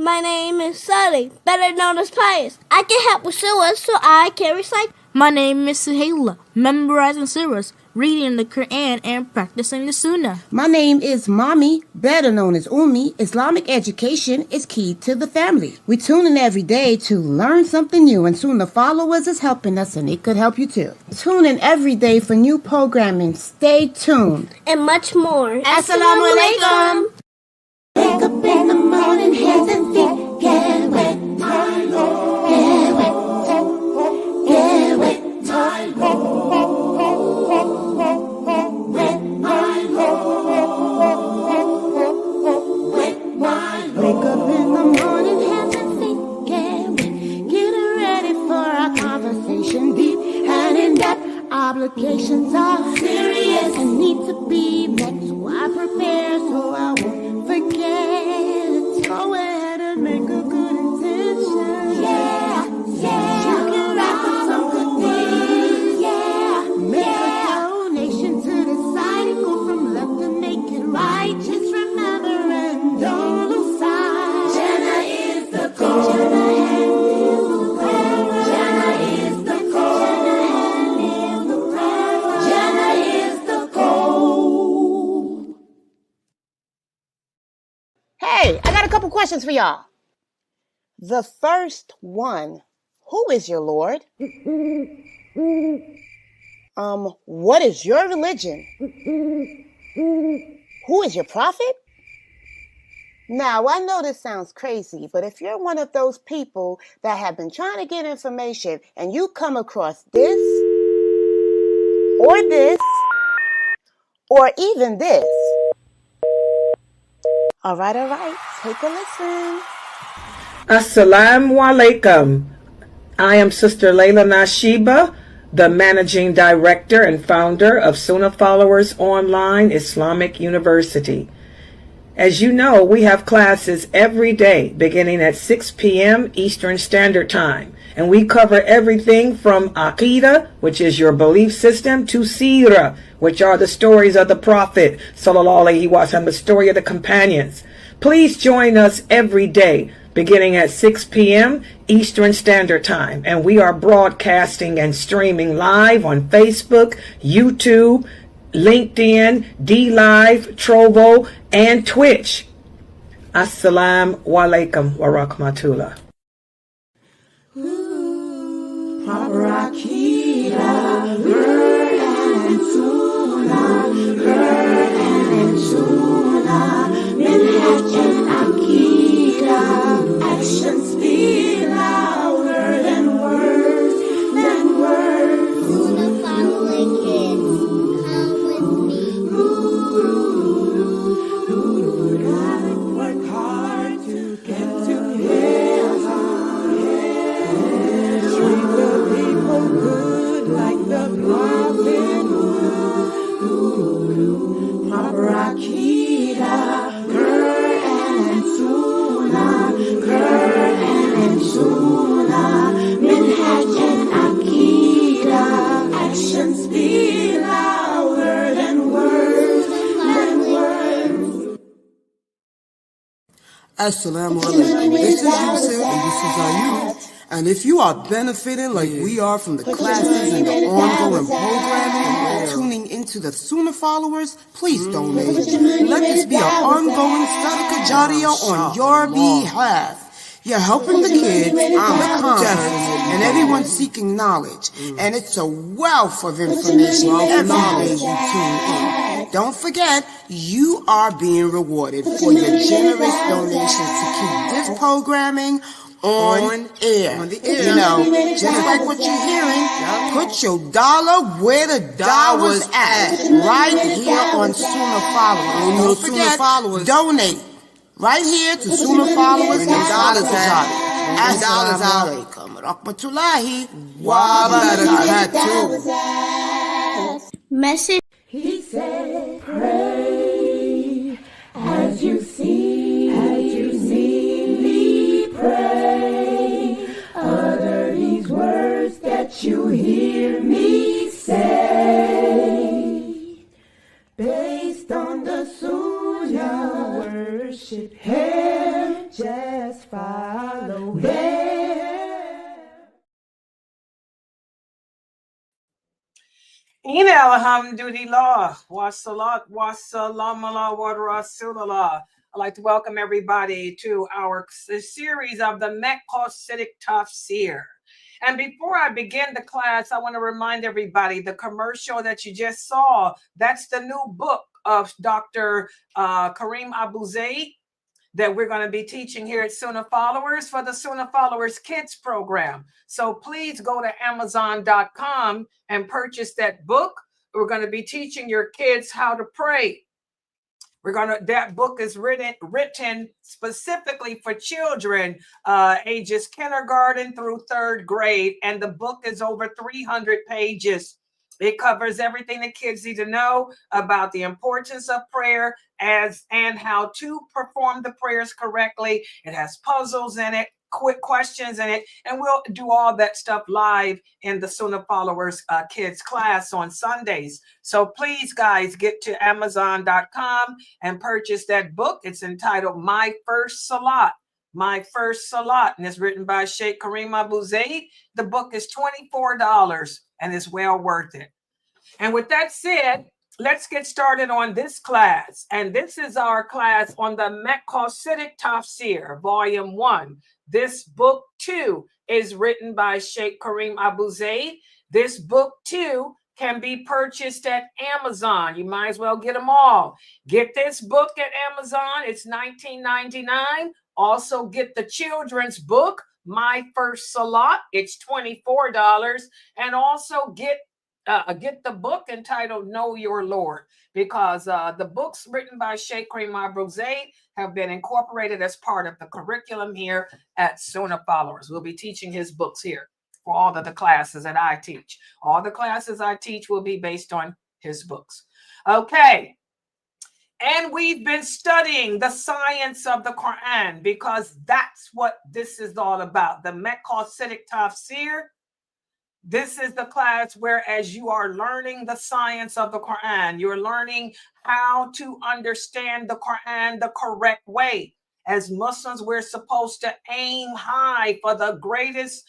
My name is Sully, better known as Pius. I can help with surahs, so I can recite. My name is Suhaila, memorizing surahs, reading the Quran, and practicing the Sunnah. My name is Mommy, better known as Ummi. Islamic education is key to the family. We tune in every day to learn something new, and Sunnahfollowers is helping us, and it could help you too. Tune in every day for new programming. Stay tuned. And much more. Assalamu alaikum. Wake up in the morning, hands and feet get wet, my Lord. Get wet, get wet, my Lord. Wet, my Lord. Wet, my Lord. Wake up in the morning, hands and feet get wet. Getting ready for our conversation, deep and in depth. Obligations are serious and need to be met, so I prepare so I won't forget. Go ahead and make a good intention. Yeah, yeah. You can wrap up some good things. Yeah, make a donation to the side and go from left to make it right. Just remember and don't lose sight. Jannah is the goal. Jannah is the goal. Jannah is the goal. Hey, I got a couple questions for y'all. The first one, who is your Lord? What is your religion? Who is your prophet? Now, I know this sounds crazy, but if you're one of those people that have been trying to get information and you come across this, or even this, all right, take a listen. Assalamu alaikum. I am Sister Layla Nashiba, the Managing Director and founder of Sunnahfollowers Online Islamic University. As you know, we have classes every day beginning at 6 p.m. Eastern Standard Time. And we cover everything from Aqidah, which is your belief system, to Seerah, which are the stories of the Prophet, Sallallahu Alaihi Wasallam, the story of the companions. Please join us every day beginning at 6 p.m. Eastern Standard Time. And we are broadcasting and streaming live on Facebook, YouTube, LinkedIn, DLive, Trovo, and Twitch. Assalamu alaikum wa rahmatullah. Proper Aqidah, Quran and Sunnah, Quran and Sunnah, Minhaj and Aqidah, actions speak louder than words, Sunnah-following kids, come with me. Gotta work hard to get to heaven. Treat the people good like the prophet would. Proper Aqidah, Quran and Sunnah, Quran and Sunnah, Minhaj and Aqidah, actions speak louder than words, Assalamu alaikum. This is Yusuf and this is Ayub. And if you are benefiting like we are from the classes and the ongoing programming, tuning into the Sunnahfollowers, please donate. Let this be an ongoing Sadaqah Jariyah on your behalf. You're helping the kids, the conference, and everyone seeking knowledge. And it's a wealth of information every day you tune in. Don't forget, you are being rewarded for your generous donations to keep this programming on air. You know, just like what you're hearing, put your dollar where the dollar's at, right here on Sunnahfollowers. Don't forget, donate right here to Sunnahfollowers and Assalamu alaikum rahmatullahi wa barakatuh. Message. He said, pray as you see me pray. Utter these words that you hear me say. Based on the Sunnah, worship Him, just follow it. Ina alhamdulillah wa salat wa salam ala wa rasulullah. I'd like to welcome everybody to our series of the Maqasidic Tafsir. And before I begin the class, I want to remind everybody the commercial that you just saw, that's the new book of Dr. Kareem Abu Zaid that we're going to be teaching here at Sunnahfollowers for the Sunnahfollowers Kids program. So please go to Amazon.com and purchase that book. We're going to be teaching your kids how to pray. That book is written specifically for children ages kindergarten through 3rd grade, and the book is over 300 pages. It covers everything the kids need to know about the importance of prayer and how to perform the prayers correctly. It has puzzles in it, quick questions in it, and we'll do all that stuff live in the Sunnahfollowers kids class on Sundays. So please, guys, get to Amazon.com and purchase that book. It's entitled My First Salat. My First Salat, and it's written by Sheikh Kareem Abu Zaid. The book is $24 and it's well worth it. And with that said, let's get started on this class. And this is our class on the Maqasidic Tafsir, Volume 1. This book, too, is written by Sheikh Kareem Abu Zaid. This book, too, can be purchased at Amazon. You might as well get them all. Get this book at Amazon. It's $19.99. Also get the children's book, My First Salat. It's $24. And also get the book entitled Know Your Lord, because the books written by Sheikh Kareem Abu Zaid have been incorporated as part of the curriculum here at Sunnahfollowers. We'll be teaching his books here for all of the classes that I teach. All the classes I teach will be based on his books. Okay. And we've been studying the science of the Quran, because that's what this is all about. The Maqasidic Tafsir. This is the class where, as you are learning the science of the Quran, you're learning how to understand the Quran the correct way. As Muslims, we're supposed to aim high for the greatest,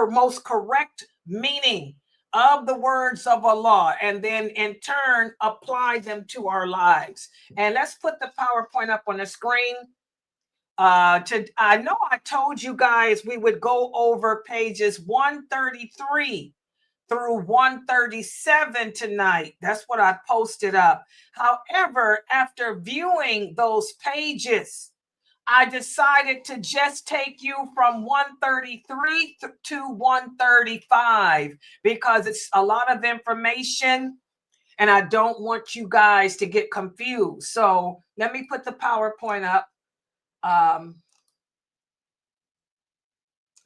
most correct meaning of the words of Allah, and then in turn apply them to our lives. And let's put the PowerPoint up on the screen. I know I told you guys we would go over pages 133 through 137 tonight. That's what I posted up. However, after viewing those pages, I decided to just take you from 133 to 135 because it's a lot of information and I don't want you guys to get confused. So let me put the PowerPoint up. Wait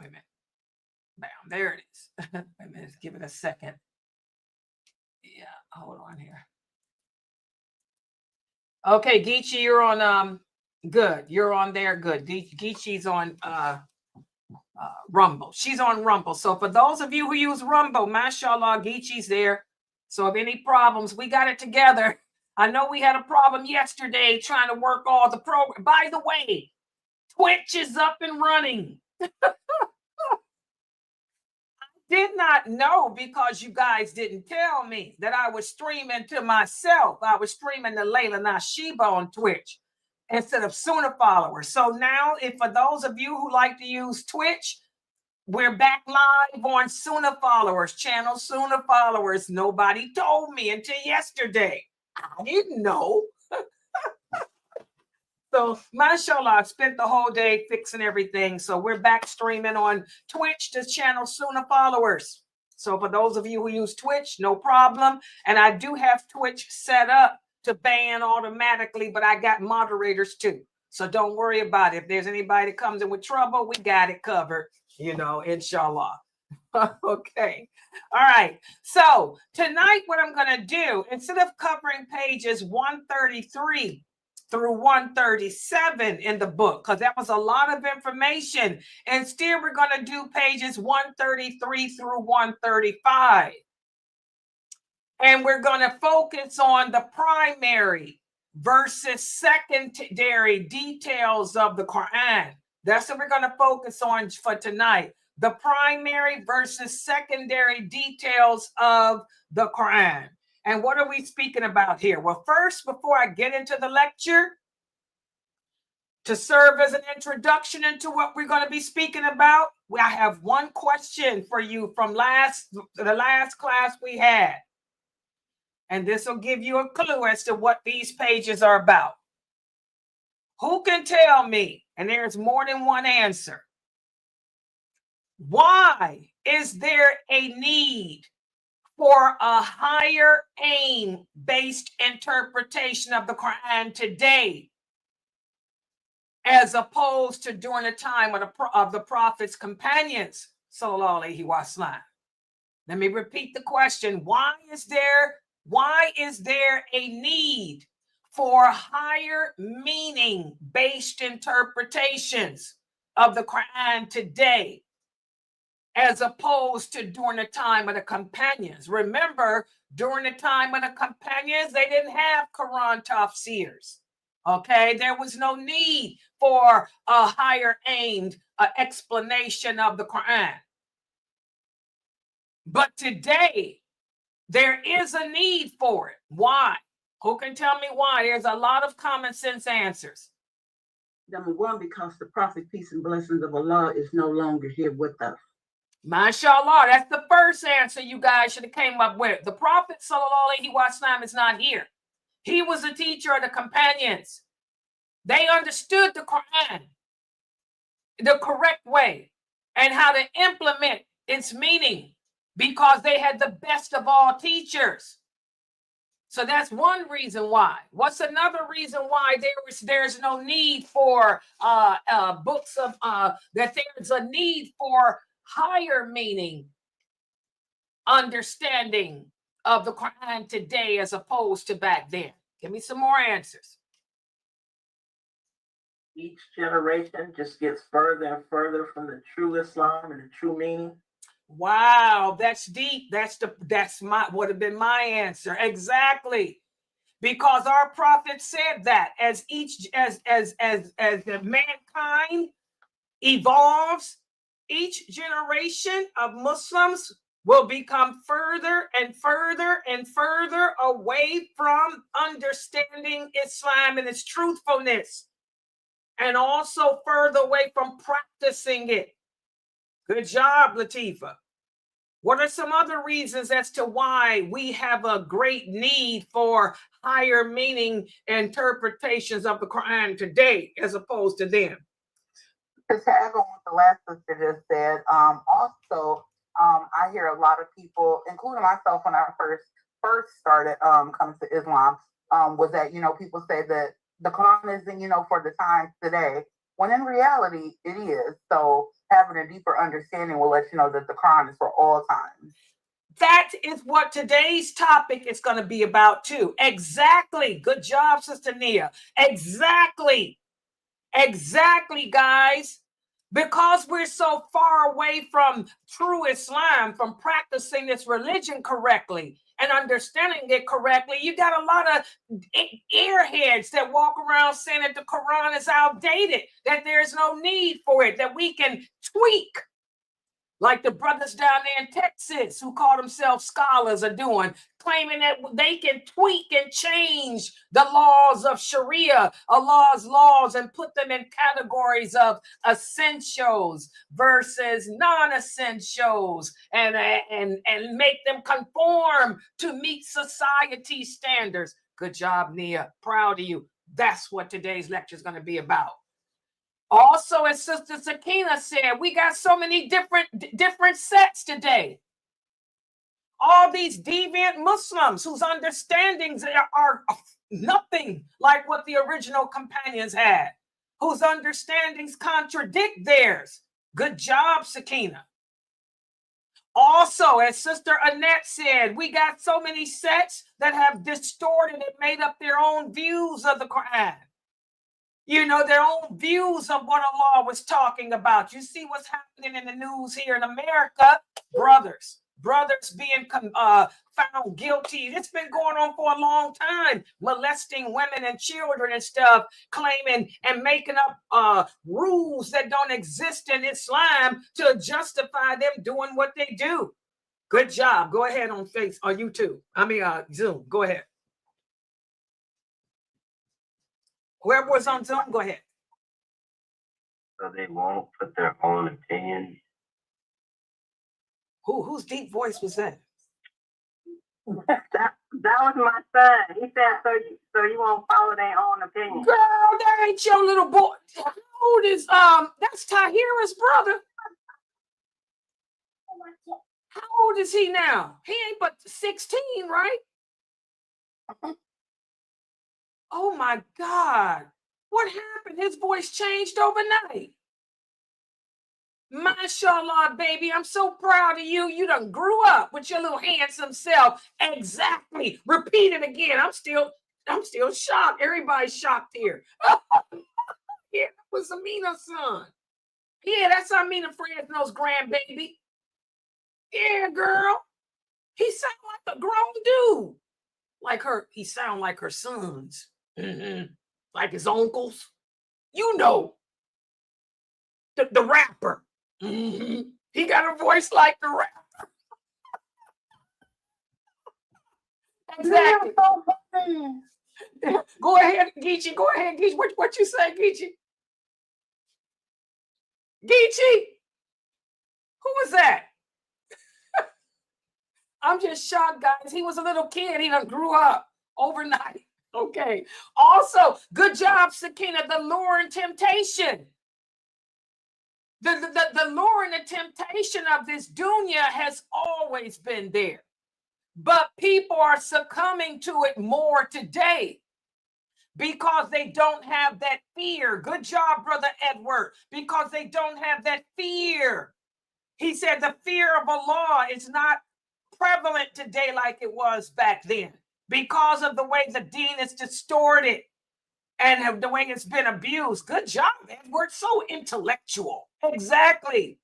a minute. Bam, there it is. Wait a minute, give it a second. Yeah, hold on here. Okay, Geechee, you're on good. You're on there, good. Geechee's on Rumble. She's on Rumble. So for those of you who use Rumble, mashallah, Geechee's there. So if any problems, we got it together. I know we had a problem yesterday trying to work all the program. By the way, Twitch is up and running. I did not know, because you guys didn't tell me, that I was streaming to myself. I was streaming to Layla Nashiba on Twitch instead of Sunnahfollowers. So now, if for those of you who like to use Twitch, we're back live on Sunnahfollowers channel, Sunnahfollowers. Nobody told me until yesterday. I didn't know. So, mashallah, I spent the whole day fixing everything. So we're back streaming on Twitch to channel Sunnahfollowers. So for those of you who use Twitch, no problem. And I do have Twitch set up to ban automatically, but I got moderators too. So don't worry about it. If there's anybody that comes in with trouble, we got it covered, inshallah. Okay. All right. So tonight, what I'm going to do, instead of covering pages 133 through 137 in the book, because that was a lot of information, instead we're going to do pages 133 through 135. And we're going to focus on the primary versus secondary details of the Quran. That's what we're going to focus on for tonight. The primary versus secondary details of the Quran. And what are we speaking about here? Well, first, before I get into the lecture, to serve as an introduction into what we're going to be speaking about, I have one question for you from the last class we had. And this will give you a clue as to what these pages are about. Who can tell me, and there's more than one answer, why is there a need for a higher aim-based interpretation of the Quran today, as opposed to during the time of the Prophet's companions, sallallahu alaihi wasallam? Let me repeat the question. Why is there a need for higher meaning-based interpretations of the Quran today, as opposed to during the time of the companions? Remember, during the time of the companions, they didn't have Quran tafsirs. Okay, there was no need for a higher aimed explanation of the Quran. But today, there is a need for it. Why? Who can tell me why? There's a lot of common sense answers. Number one, because the Prophet, peace and blessings of Allah, is no longer here with us. MashaAllah, that's the first answer you guys should have came up with. The Prophet sallallahu alaihi wasallam is not here. He was the teacher of the companions. They understood the Quran the correct way and how to implement its meaning, because they had the best of all teachers. So that's one reason why. What's another reason why there's no need for books of that there's a need for higher meaning understanding of the Quran today as opposed to back then? Give me some more answers. Each generation just gets further and further from the true Islam and the true meaning. Wow, that's deep. Would have been my answer. Exactly. Because our prophet said that as the mankind evolves, each generation of Muslims will become further and further and further away from understanding Islam and its truthfulness, and also further away from practicing it. Good job, Latifa. What are some other reasons as to why we have a great need for higher meaning interpretations of the Quran today as opposed to then? To tag on what the last sister just said, I hear a lot of people, including myself when I first started coming to Islam, was that, people say that the Quran isn't, for the times today, when in reality it is. So having a deeper understanding will let you know that the Quran is for all times. That is what today's topic is going to be about too. Exactly. Good job, Sister Nia. Exactly. Exactly, guys. Because we're so far away from true Islam, from practicing this religion correctly and understanding it correctly, you got a lot of airheads that walk around saying that the Quran is outdated, that there's no need for it, that we can tweak, like the brothers down there in Texas who call themselves scholars are doing, claiming that they can tweak and change the laws of Sharia, Allah's laws, and put them in categories of essentials versus non-essentials, and make them conform to meet society standards. Good job, Nia. Proud of you. That's what today's lecture is going to be about. Also, as Sister Sakina said, we got so many different sets today. All these deviant Muslims whose understandings are nothing like what the original companions had, whose understandings contradict theirs. Good job, Sakina. Also, as Sister Annette said, we got so many sets that have distorted and made up their own views of the Quran. Their own views of what Allah was talking about. You see what's happening in the news here in America, brothers. brothers being found guilty. It's been going on for a long time, molesting women and children and stuff, claiming and making up rules that don't exist in Islam to justify them doing what they do. Good job. Go ahead on YouTube. Zoom. Go ahead. Whoever was on Zoom, go ahead. So they won't put their own opinion. Whose deep voice was that? That was my son. He said, so you won't follow their own opinion. Girl, that ain't your little boy. How old is that's Tahira's brother? How old is he now? He ain't but 16, right? Oh my God. What happened? His voice changed overnight. MashaAllah, baby. I'm so proud of you. You done grew up with your little handsome self. Exactly. Repeat it again. I'm still shocked. Everybody's shocked here. Yeah, that was Amina's son. Yeah, that's Amina Fresno's grandbaby. Yeah, girl. He sound like a grown dude. He sound like her sons. Like his uncles. You know. The rapper. He got a voice like the rapper. Exactly. Go ahead, Geechee. Go ahead, Geechee. What you say, Geechee? Geechee? Who was that? I'm just shocked, guys. He was a little kid. He done grew up overnight. Okay. Also, good job, Sakina. The lure and temptation. The lure and the temptation of this dunya has always been there. But people are succumbing to it more today because they don't have that fear. Good job, Brother Edward. Because they don't have that fear. He said the fear of Allah is not prevalent today like it was back then because of the way the deen is distorted and the way it's been abused. Good job, Edward. So intellectual. Exactly.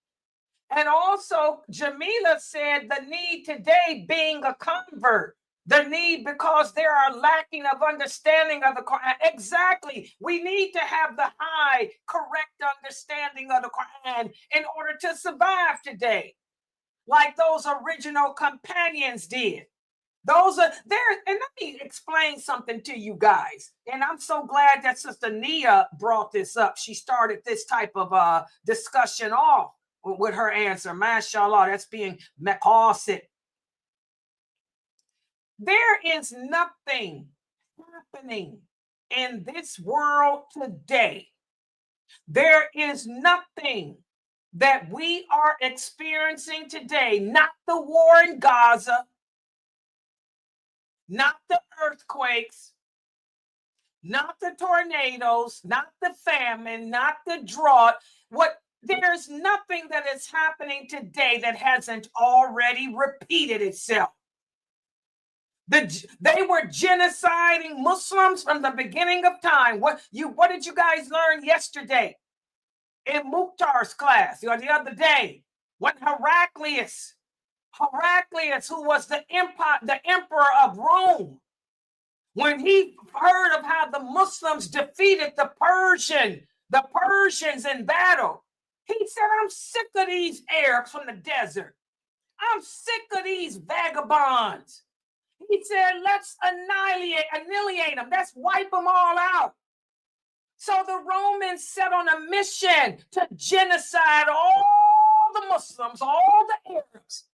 And also, Jamila said the need today being a convert. The need because there are lacking of understanding of the Quran. Exactly. We need to have the high, correct understanding of the Quran in order to survive today, like those original companions did. Those are there. And let me explain something to you guys. And I'm so glad that Sister Nia brought this up. She started this type of discussion off with her answer. MashaAllah, that's being Maqasidic. There is nothing happening in this world today. There is nothing that we are experiencing today, not the war in Gaza, not the earthquakes, not the tornadoes, not the famine, not the drought. There's nothing that is happening today that hasn't already repeated itself. They were genociding Muslims from the beginning of time. What did you guys learn yesterday in Mukhtar's class or the other day? When Heraclius, who was the emperor of Rome, when he heard of how the Muslims defeated the Persians in battle, he said, I'm sick of these Arabs from the desert. I'm sick of these vagabonds. He said, let's annihilate them. Let's wipe them all out. So the Romans set on a mission to genocide all the Muslims, all the Arabs,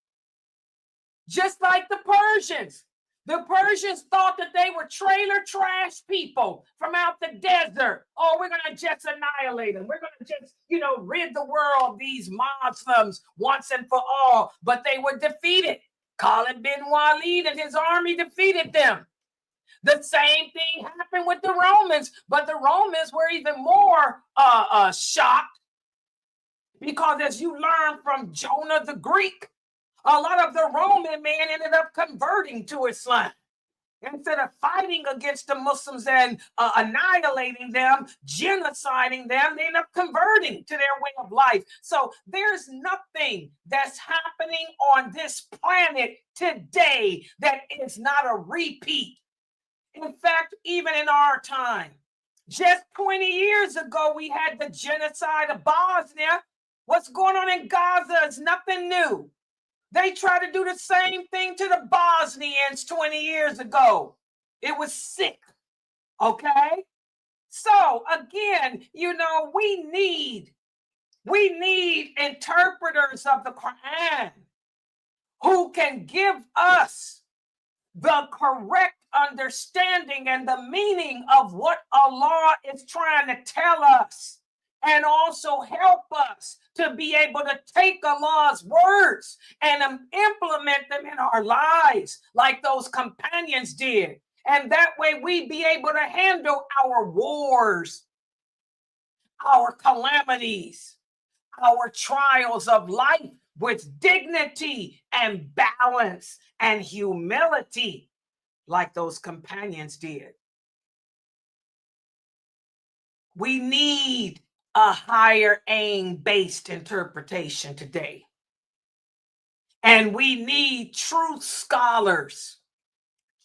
just like the Persians. The Persians thought that they were trailer trash people from out the desert. Oh, we're going to just annihilate them. We're going to just, rid the world of these Muslims once and for all. But they were defeated. Khalid bin Walid and his army defeated them. The same thing happened with the Romans, but the Romans were even more shocked because, as you learn from Jonah the Greek, a lot of the Roman men ended up converting to Islam. Instead of fighting against the Muslims and annihilating them, genociding them, they end up converting to their way of life. So there's nothing that's happening on this planet today that is not a repeat. In fact, even in our time, just 20 years ago, we had the genocide of Bosnia. What's going on in Gaza is nothing new. They tried to do the same thing to the Bosnians 20 years ago. It was sick, okay? So again, we need interpreters of the Quran who can give us the correct understanding and the meaning of what Allah is trying to tell us, and also help us to be able to take Allah's words and implement them in our lives like those companions did. And that way we be able to handle our wars, our calamities, our trials of life with dignity and balance and humility like those companions did. We need a higher aim-based interpretation today. And we need truth scholars.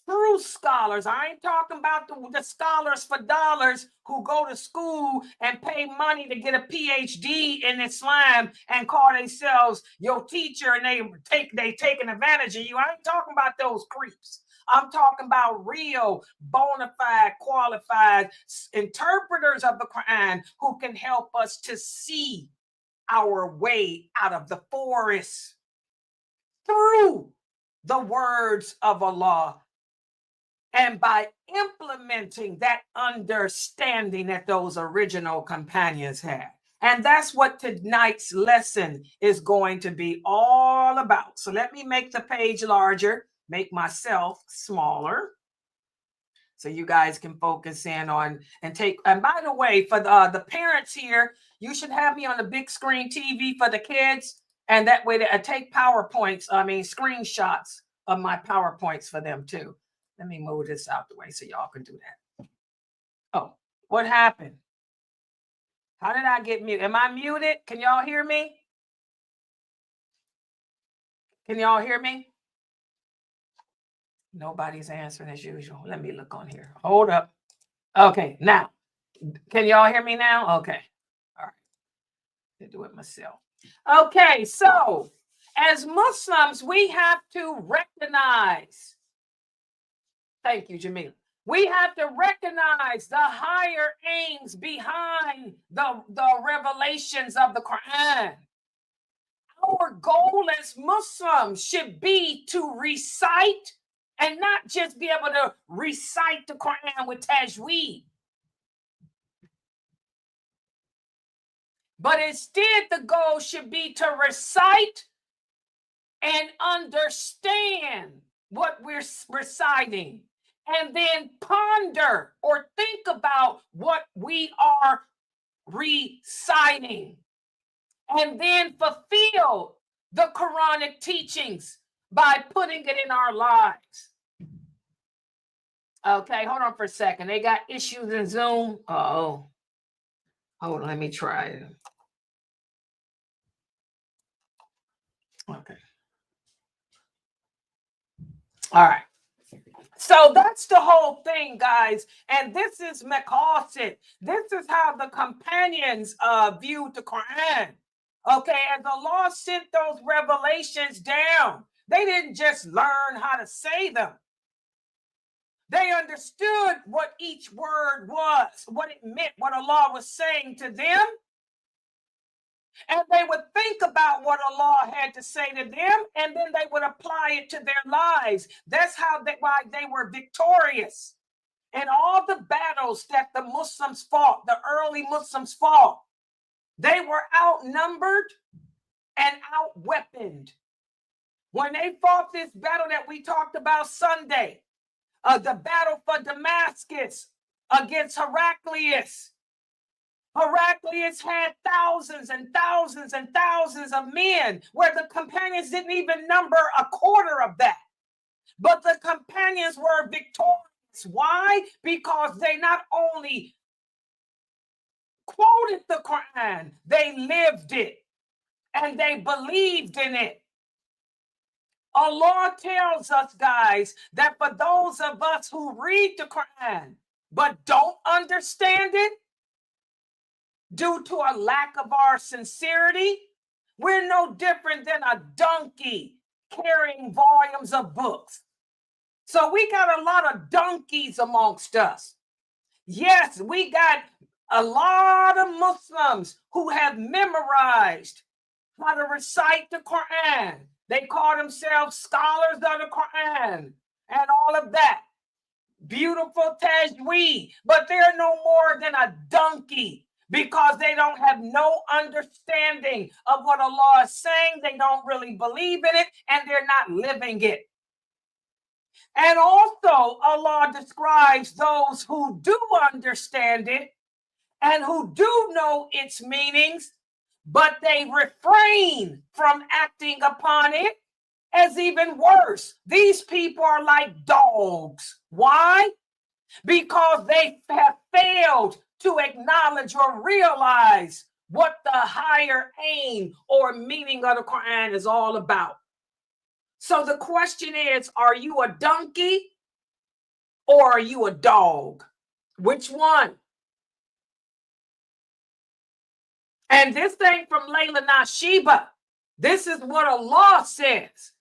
True scholars. I ain't talking about the scholars for dollars who go to school and pay money to get a PhD in Islam and call themselves your teacher, and they taking advantage of you. I ain't talking about those creeps. I'm talking about real, bona fide, qualified interpreters of the Quran who can help us to see our way out of the forest through the words of Allah, and by implementing that understanding that those original companions had. And that's what tonight's lesson is going to be all about. So let me make the page larger, make myself smaller, so you guys can focus in on and take. And by the way, for the parents here, you should have me on the big screen TV for the kids. And that way I take screenshots of my PowerPoints for them too. Let me move this out the way so y'all can do that. Oh, what happened? How did I get muted? Am I muted? Can y'all hear me? Can y'all hear me? Nobody's answering as usual. Let me look on here. Hold up. Okay, now. Can y'all hear me now? Okay. All right. I'll do it myself. Okay, so as Muslims, we have to recognize. Thank you, Jamila. We have to recognize the higher aims behind the revelations of the Quran. Our goal as Muslims should be to recite, and not just be able to recite the Quran with tajweed, but instead the goal should be to recite and understand what we're reciting, and then ponder or think about what we are reciting, and then fulfill the Quranic teachings by putting it in our lives. Okay, hold on for a second. They got issues in Zoom. Oh, hold on, let me try it. Okay. All right. So that's the whole thing, guys. And this is Maqasid. This is how the companions viewed the Quran. Okay, as Allah sent those revelations down, they didn't just learn how to say them. They understood what each word was, what it meant, what Allah was saying to them. And they would think about what Allah had to say to them, and then they would apply it to their lives. That's why they were victorious in all the battles that the Muslims fought, the early Muslims fought. They were outnumbered and outweaponed. When they fought this battle that we talked about Sunday, the battle for Damascus against Heraclius. Heraclius had thousands and thousands and thousands of men, where the companions didn't even number a quarter of that. But the companions were victorious. Why? Because they not only quoted the Quran, they lived it and they believed in it. Allah tells us, guys, that for those of us who read the Quran but don't understand it due to a lack of our sincerity, we're no different than a donkey carrying volumes of books. So we got a lot of donkeys amongst us. Yes, we got a lot of Muslims who have memorized how to recite the Quran. They call themselves scholars of the Quran and all of that. Beautiful tajweed, but they're no more than a donkey because they don't have no understanding of what Allah is saying. They don't really believe in it and they're not living it. And also Allah describes those who do understand it and who do know its meanings, but they refrain from acting upon it as even worse. These people are like dogs. Why? Because they have failed to acknowledge or realize what the higher aim or meaning of the Quran is all about. So the question is, are you a donkey or are you a dog? Which one? And this thing from Layla Nashiba, this is what Allah says.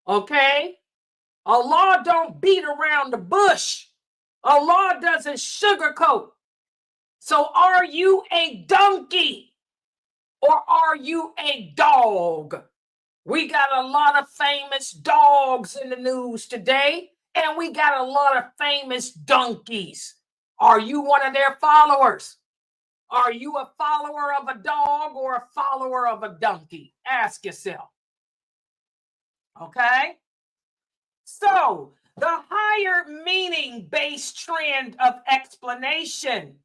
Okay? Allah don't beat around the bush. Allah doesn't sugarcoat. So are you a donkey or are you a dog? We got a lot of famous dogs in the news today, and we got a lot of famous donkeys. Are you one of their followers? Are you a follower of a dog or a follower of a donkey? Ask yourself. Okay? So, the higher meaning-based trend of explanation,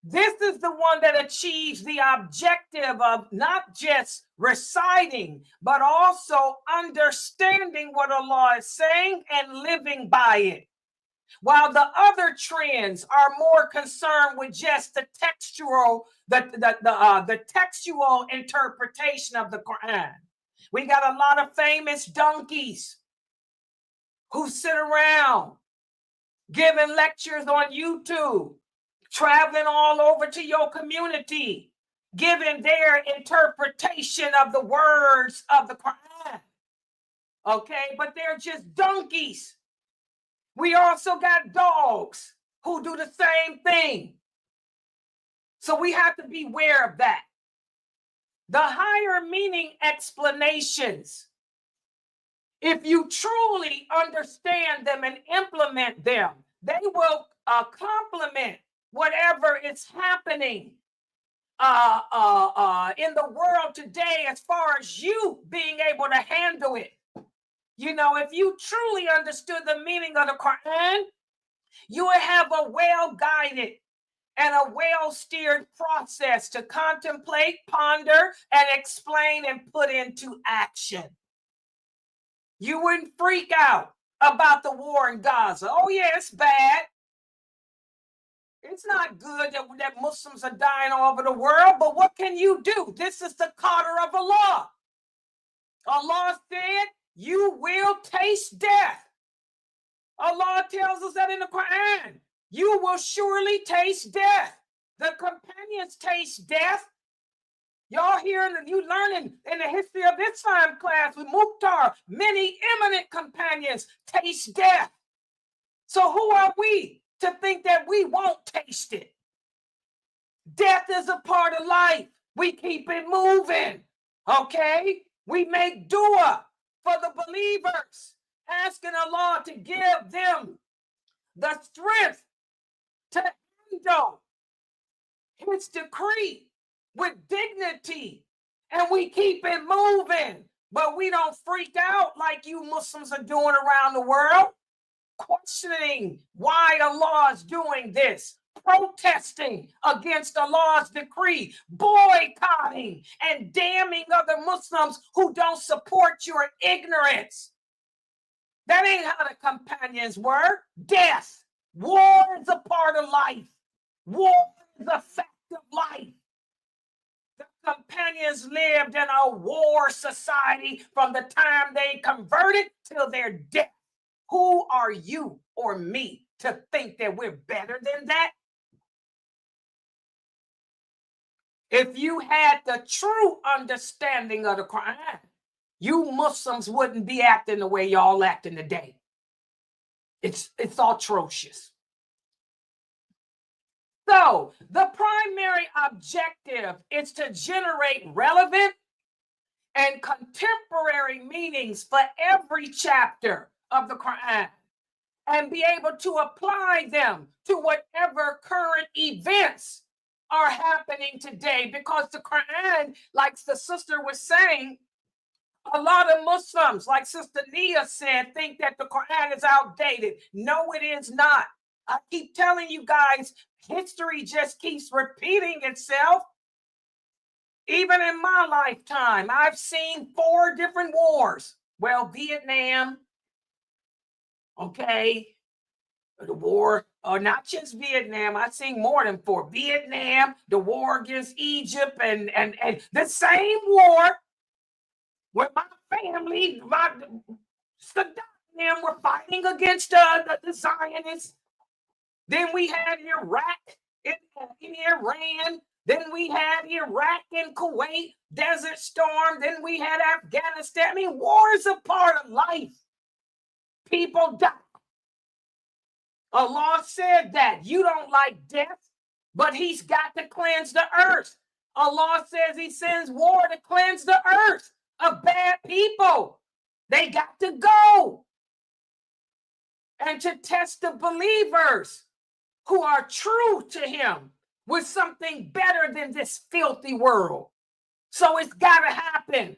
this is the one that achieves the objective of not just reciting, but also understanding what Allah is saying and living by it. While the other trends are more concerned with just the textual interpretation of the Quran. We got a lot of famous donkeys who sit around giving lectures on YouTube, traveling all over to your community, giving their interpretation of the words of the Quran. Okay, but they're just donkeys. We also got dogs who do the same thing. So we have to be aware of that. The higher meaning explanations, if you truly understand them and implement them, they will complement whatever is happening in the world today as far as you being able to handle it. You know, if you truly understood the meaning of the Quran, you would have a well-guided and a well-steered process to contemplate, ponder, and explain and put into action. You wouldn't freak out about the war in Gaza. Oh, yeah, it's bad. It's not good that Muslims are dying all over the world, but what can you do? This is the qadr of Allah. Allah said, you will taste death. Allah tells us that in the Quran. You will surely taste death. The companions taste death. Y'all hearing, you learning in the history of Islam class with Mukhtar, many eminent companions taste death. So who are we to think that we won't taste it? Death is a part of life. We keep it moving, okay? We make dua for the believers, asking Allah to give them the strength to handle His decree with dignity, and we keep it moving, but we don't freak out like you Muslims are doing around the world, questioning why Allah is doing this, protesting against Allah's decree, boycotting and damning other Muslims who don't support your ignorance. That ain't how the companions were. Death. War is a part of life. War is a fact of life. The companions lived in a war society from the time they converted till their death. Who are you or me to think that we're better than that? If you had the true understanding of the Quran, you Muslims wouldn't be acting the way y'all acting today. It's atrocious. So the primary objective is to generate relevant and contemporary meanings for every chapter of the Quran and be able to apply them to whatever current events are happening today. Because the Quran, like the sister was saying, a lot of Muslims, like Sister Nia said, think that the Quran is outdated. No, it is not. I keep telling you guys, history just keeps repeating itself. Even in my lifetime, I've seen 4 different wars. Well, Vietnam, okay, the war, or not just Vietnam, I've seen more than 4. Vietnam, the war against Egypt, and the same war where my family, my Saddam and them were fighting against the Zionists. Then we had Iraq in Iran. Then we had Iraq and Kuwait, Desert Storm. Then we had Afghanistan. I mean, war is a part of life. People die. Allah said that. You don't like death, but he's got to cleanse the earth. Allah says he sends war to cleanse the earth of bad people. They got to go. And to test the believers who are true to him with something better than this filthy world. So it's got to happen.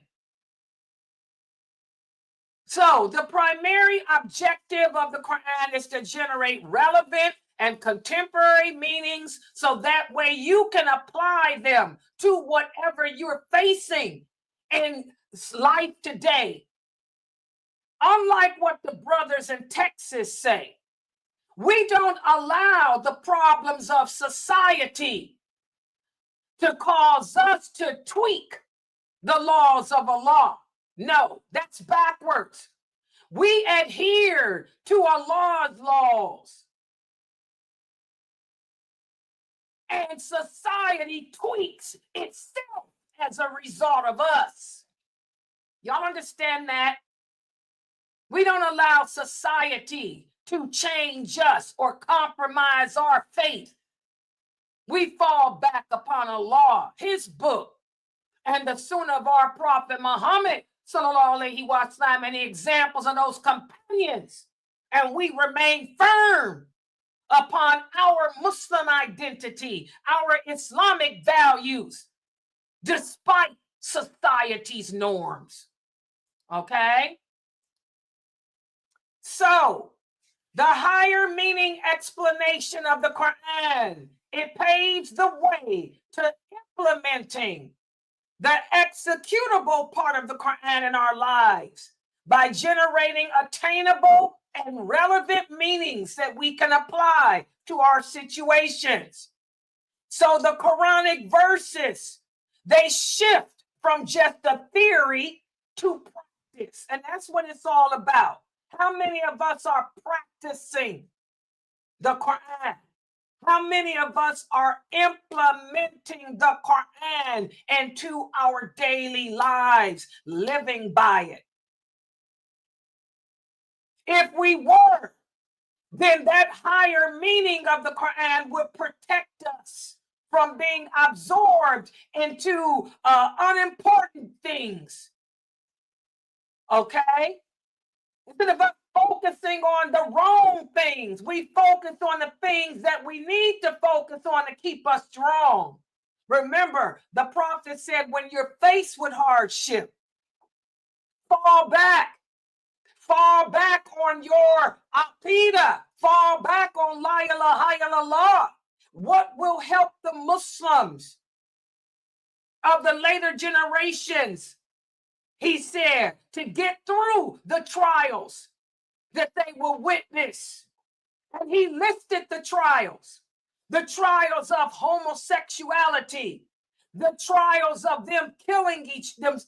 So the primary objective of the Quran is to generate relevant and contemporary meanings so that way you can apply them to whatever you're facing in life today. Unlike what the brothers in Texas say, we don't allow the problems of society to cause us to tweak the laws of Allah. No, that's backwards. We adhere to Allah's laws. And society tweaks itself as a result of us. Y'all understand that? We don't allow society to change us or compromise our faith. We fall back upon Allah, his book, and the Sunnah of our Prophet Muhammad, sallallahu alaihi wasallam, and the examples of those companions. And we remain firm upon our Muslim identity, our Islamic values, despite society's norms. Okay? So, the higher meaning explanation of the Quran, it paves the way to implementing the executable part of the Quran in our lives by generating attainable and relevant meanings that we can apply to our situations. So the Quranic verses, they shift from just a theory to practice. And that's what it's all about. How many of us are practicing the Quran? How many of us are implementing the Quran into our daily lives, living by it? If we were, then that higher meaning of the Quran would protect us from being absorbed into unimportant things. Okay? Instead of us focusing on the wrong things, we focus on the things that we need to focus on to keep us strong. Remember, the prophet said, when you're faced with hardship, fall back. Fall back on your aqidah. Fall back on la ilaha illallah. What will help the Muslims of the later generations, he said, to get through the trials that they will witness. And he listed the trials of homosexuality, the trials of them killing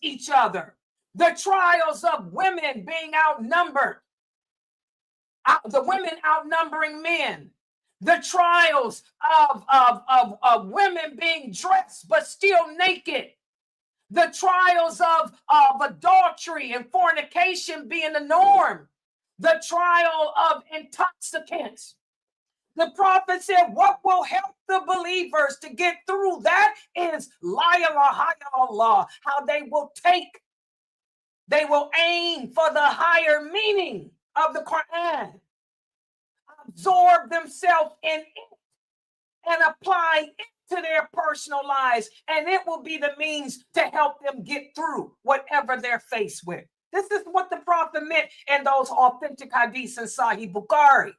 each other, the trials of women being outnumbered, the women outnumbering men, the trials of women being dressed but still naked, the trials of adultery and fornication being the norm, the trial of intoxicants. The prophet said, what will help the believers to get through that is la ilaha illallah, how they will aim for the higher meaning of the Quran, absorb themselves in it, and apply it to their personal lives, and it will be the means to help them get through whatever they're faced with. This is what the prophet meant in those authentic hadiths in Sahih Bukhari.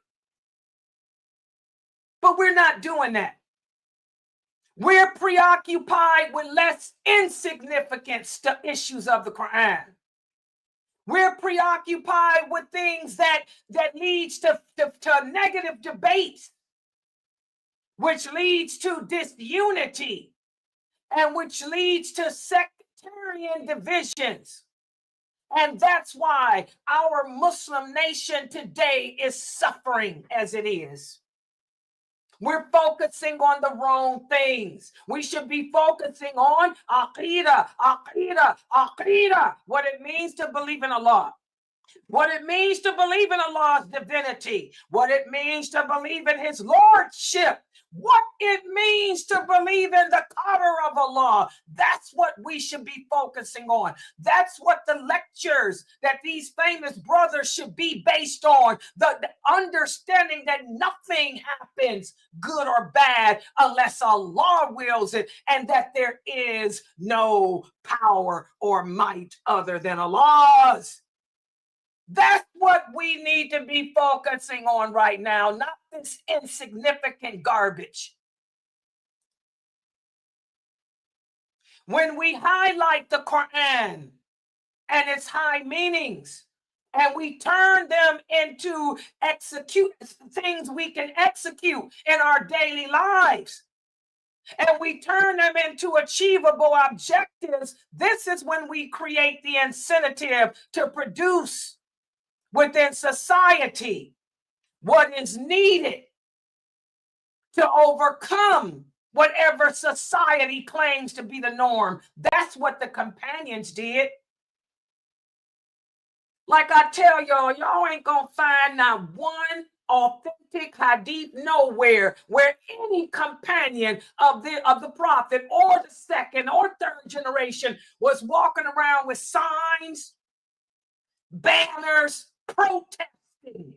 But we're not doing that. We're preoccupied with less insignificant issues of the Quran. We're preoccupied with things that leads to negative debates, which leads to disunity, and which leads to sectarian divisions. And that's why our Muslim nation today is suffering as it is. We're focusing on the wrong things. We should be focusing on aqidah, what it means to believe in Allah, what it means to believe in Allah's divinity, what it means to believe in his lordship, what it means to believe in the qadr of Allah. That's what we should be focusing on. That's what the lectures that these famous brothers should be based on. The understanding that nothing happens, good or bad, unless Allah wills it, and that there is no power or might other than Allah's. That's what we need to be focusing on right now, not this insignificant garbage. When we highlight the Quran and its high meanings, and we turn them into things we can execute in our daily lives, and we turn them into achievable objectives, this is when we create the incentive to produce within society what is needed to overcome whatever society claims to be the norm. That's what the companions did. Like I tell y'all ain't gonna find not one authentic hadith nowhere where any companion of the prophet or the second or third generation was walking around with signs, banners, protesting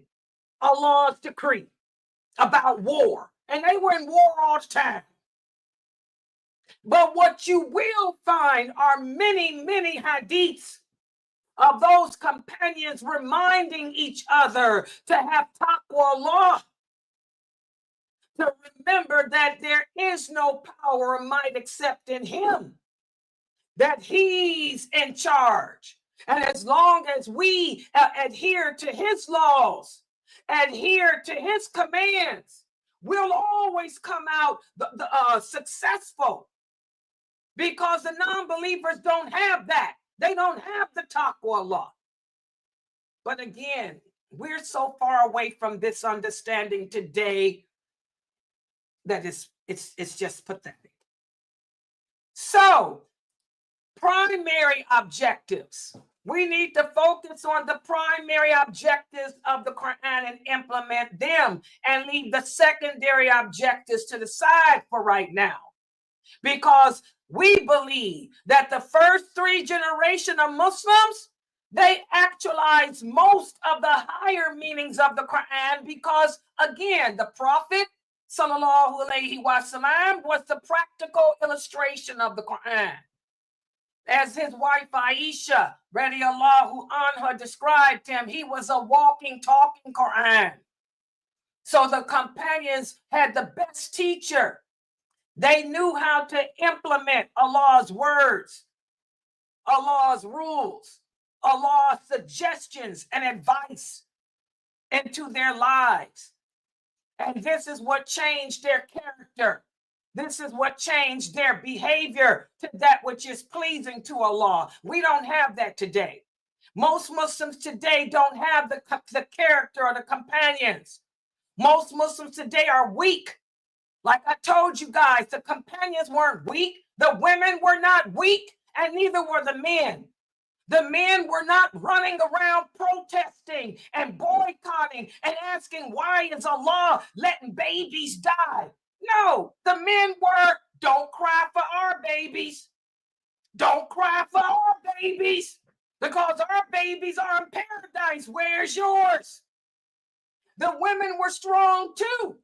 Allah's decree about war. And they were in war all the time. But what you will find are many, many hadiths of those companions reminding each other to have taqwa Allah, to remember that there is no power or might except in him, that he's in charge. And as long as we adhere to his laws, adhere to his commands, we'll always come out successful, because the non-believers don't have that. They don't have the taqwa Allah. But again, we're so far away from this understanding today that it's just pathetic. So, primary objectives. We need to focus on the primary objectives of the Quran and implement them, and leave the secondary objectives to the side for right now. Because we believe that the first three generations of Muslims, they actualize most of the higher meanings of the Quran, because again, the Prophet sallallahu alaihi wasallam was the practical illustration of the Quran. As his wife Aisha radiallahu anha described him, he was a walking, talking Quran. So the companions had the best teacher. They knew how to implement Allah's words, Allah's rules, Allah's suggestions and advice. into their lives. And this is what changed their character. This is what changed their behavior to that which is pleasing to Allah. We don't have that today. Most Muslims today don't have the character or the companions. Most Muslims today are weak. Like I told you guys, the companions weren't weak. The women were not weak, and neither were the men. The men were not running around protesting and boycotting and asking, why is Allah letting babies die? No, the men were, don't cry for our babies. Don't cry for our babies, because our babies are in paradise. Where's yours? The women were strong too.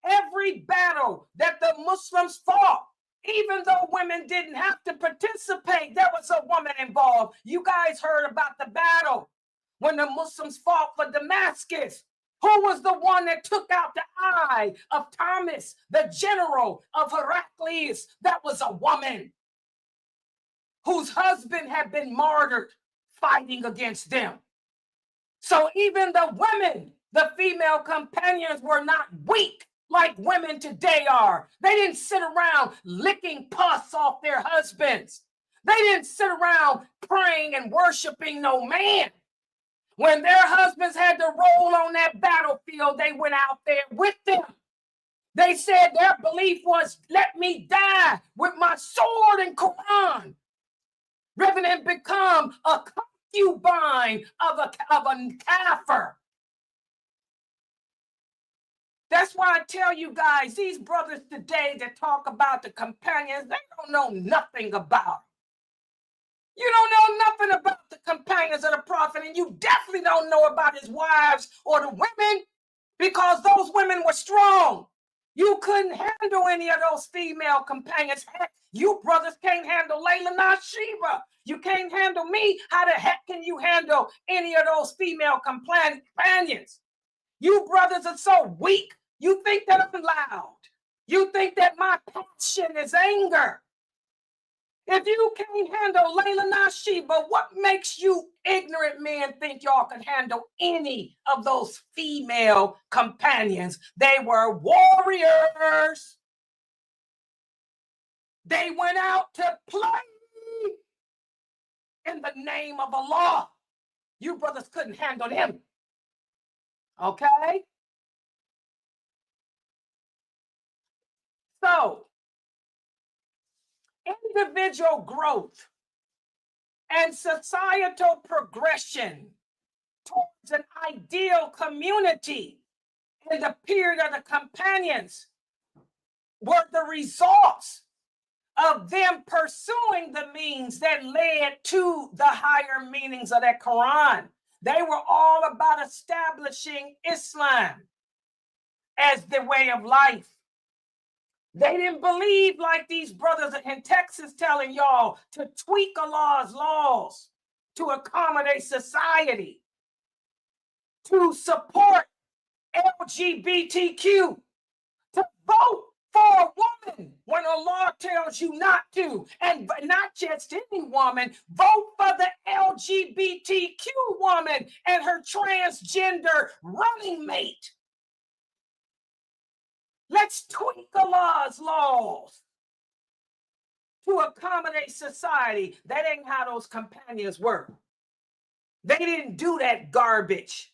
Every battle that the Muslims fought, even though women didn't have to participate, there was a woman involved. You guys heard about the battle when the Muslims fought for Damascus. Who was the one that took out the eye of Thomas, the general of Heraclius? That was a woman whose husband had been martyred fighting against them. So even the women, the female companions, were not weak like women today are. They didn't sit around licking pus off their husbands. They didn't sit around praying and worshiping no man. When their husbands had to roll on that battlefield, they went out there with them. They said their belief was, let me die with my sword and Quran, rather than become a concubine of a kafir. That's why I tell you guys, these brothers today that talk about the companions, they don't know nothing about it. You don't know nothing about the companions of the prophet, and you definitely don't know about his wives or the women, because those women were strong. You couldn't handle any of those female companions. Heck, you brothers can't handle Layla Nashiba. You can't handle me. How the heck can you handle any of those female companions? You brothers are so weak. You think that I'm loud. You think that my passion is anger. If you can't handle Layla Nashiba, what makes you ignorant men think y'all can handle any of those female companions? They were warriors. They went out to play in the name of Allah. You brothers couldn't handle them. Okay? So, individual growth and societal progression towards an ideal community in the period of the companions were the results of them pursuing the means that led to the higher meanings of that Quran. They were all about establishing Islam as the way of life. They didn't believe like these brothers in Texas telling y'all to tweak Allah's laws to accommodate society, to support LGBTQ, to vote for a woman when Allah tells you not to, and not just any woman, vote for the LGBTQ woman and her transgender running mate. Let's tweak Allah's laws to accommodate society. That ain't how those companions were. They didn't do that garbage.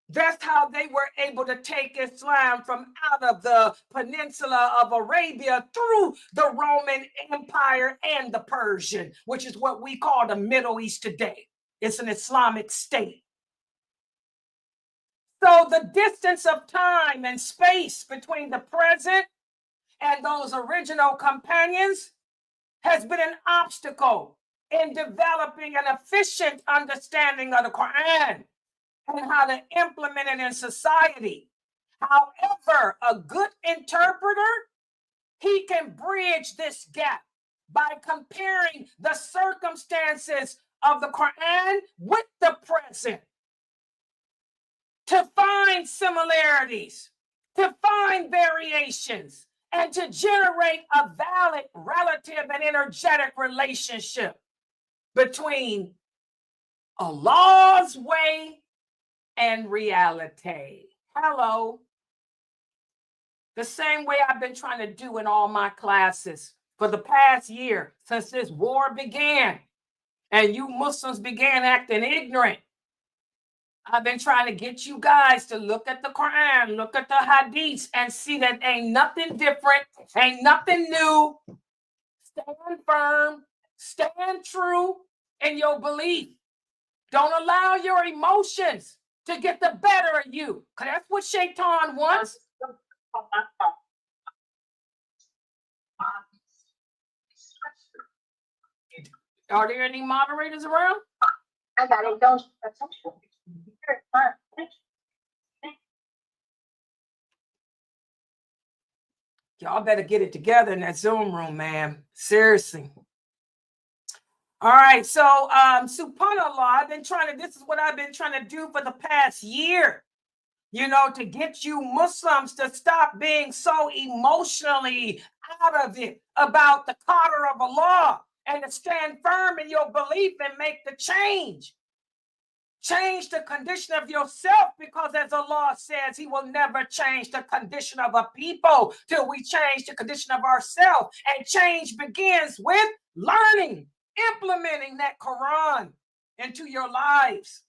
That's how they were able to take Islam from out of the peninsula of Arabia through the Roman Empire and the Persian, which is what we call the Middle East today. It's an Islamic state. So the distance of time and space between the present and those original companions has been an obstacle in developing an efficient understanding of the Quran and how to implement it in society. However, a good interpreter, he can bridge this gap by comparing the circumstances of the Quran with the present, to find similarities, to find variations, and to generate a valid, relative, and energetic relationship between Allah's way and reality. Hello. The same way I've been trying to do in all my classes for the past year since this war began and you Muslims began acting ignorant. I've been trying to get you guys to look at the Quran, look at the Hadiths, and see that ain't nothing different, ain't nothing new. Stand firm, stand true in your belief. Don't allow your emotions to get the better of you, because that's what Shaitan wants. Are there any moderators around? I got it. Don't. Y'all better get it together in that Zoom room, man. Seriously. All right, so subhanAllah, this is what I've been trying to do for the past year, to get you Muslims to stop being so emotionally out of it about the qadr of Allah and to stand firm in your belief and make the change. Change the condition of yourself, because as Allah says, he will never change the condition of a people till we change the condition of ourselves. And change begins with learning, implementing that Quran into your lives.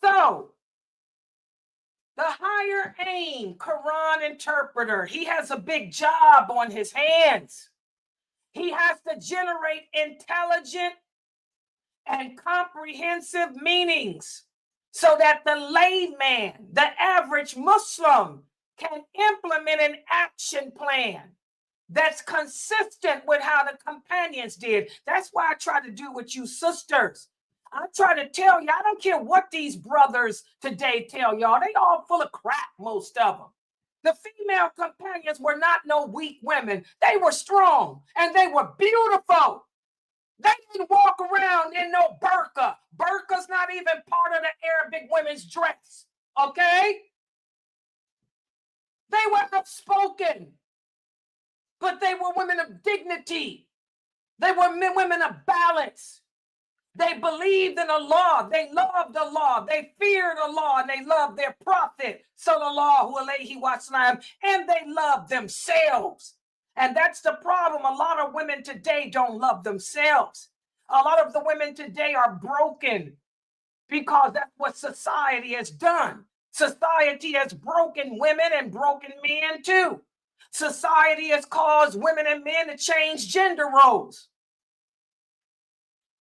So, the higher aim Quran interpreter, he has a big job on his hands. He has to generate intelligent and comprehensive meanings so that the layman, the average Muslim, can implement an action plan that's consistent with how the companions did. That's why I try to do with you sisters. I try to tell you, I don't care what these brothers today tell y'all. They all full of crap, most of them. The female companions were not no weak women. They were strong and they were beautiful. They didn't walk around in no burqa. Burqa's not even part of the Arabic women's dress, okay? They were outspoken, but they were women of dignity. They were women of balance. They believed in Allah. They loved Allah. They feared Allah, and they loved their prophet, sallallahu alaihi wasallam, and they loved themselves. And that's the problem. A lot of women today don't love themselves. A lot of the women today are broken because that's what society has done. Society has broken women and broken men too. Society has caused women and men to change gender roles.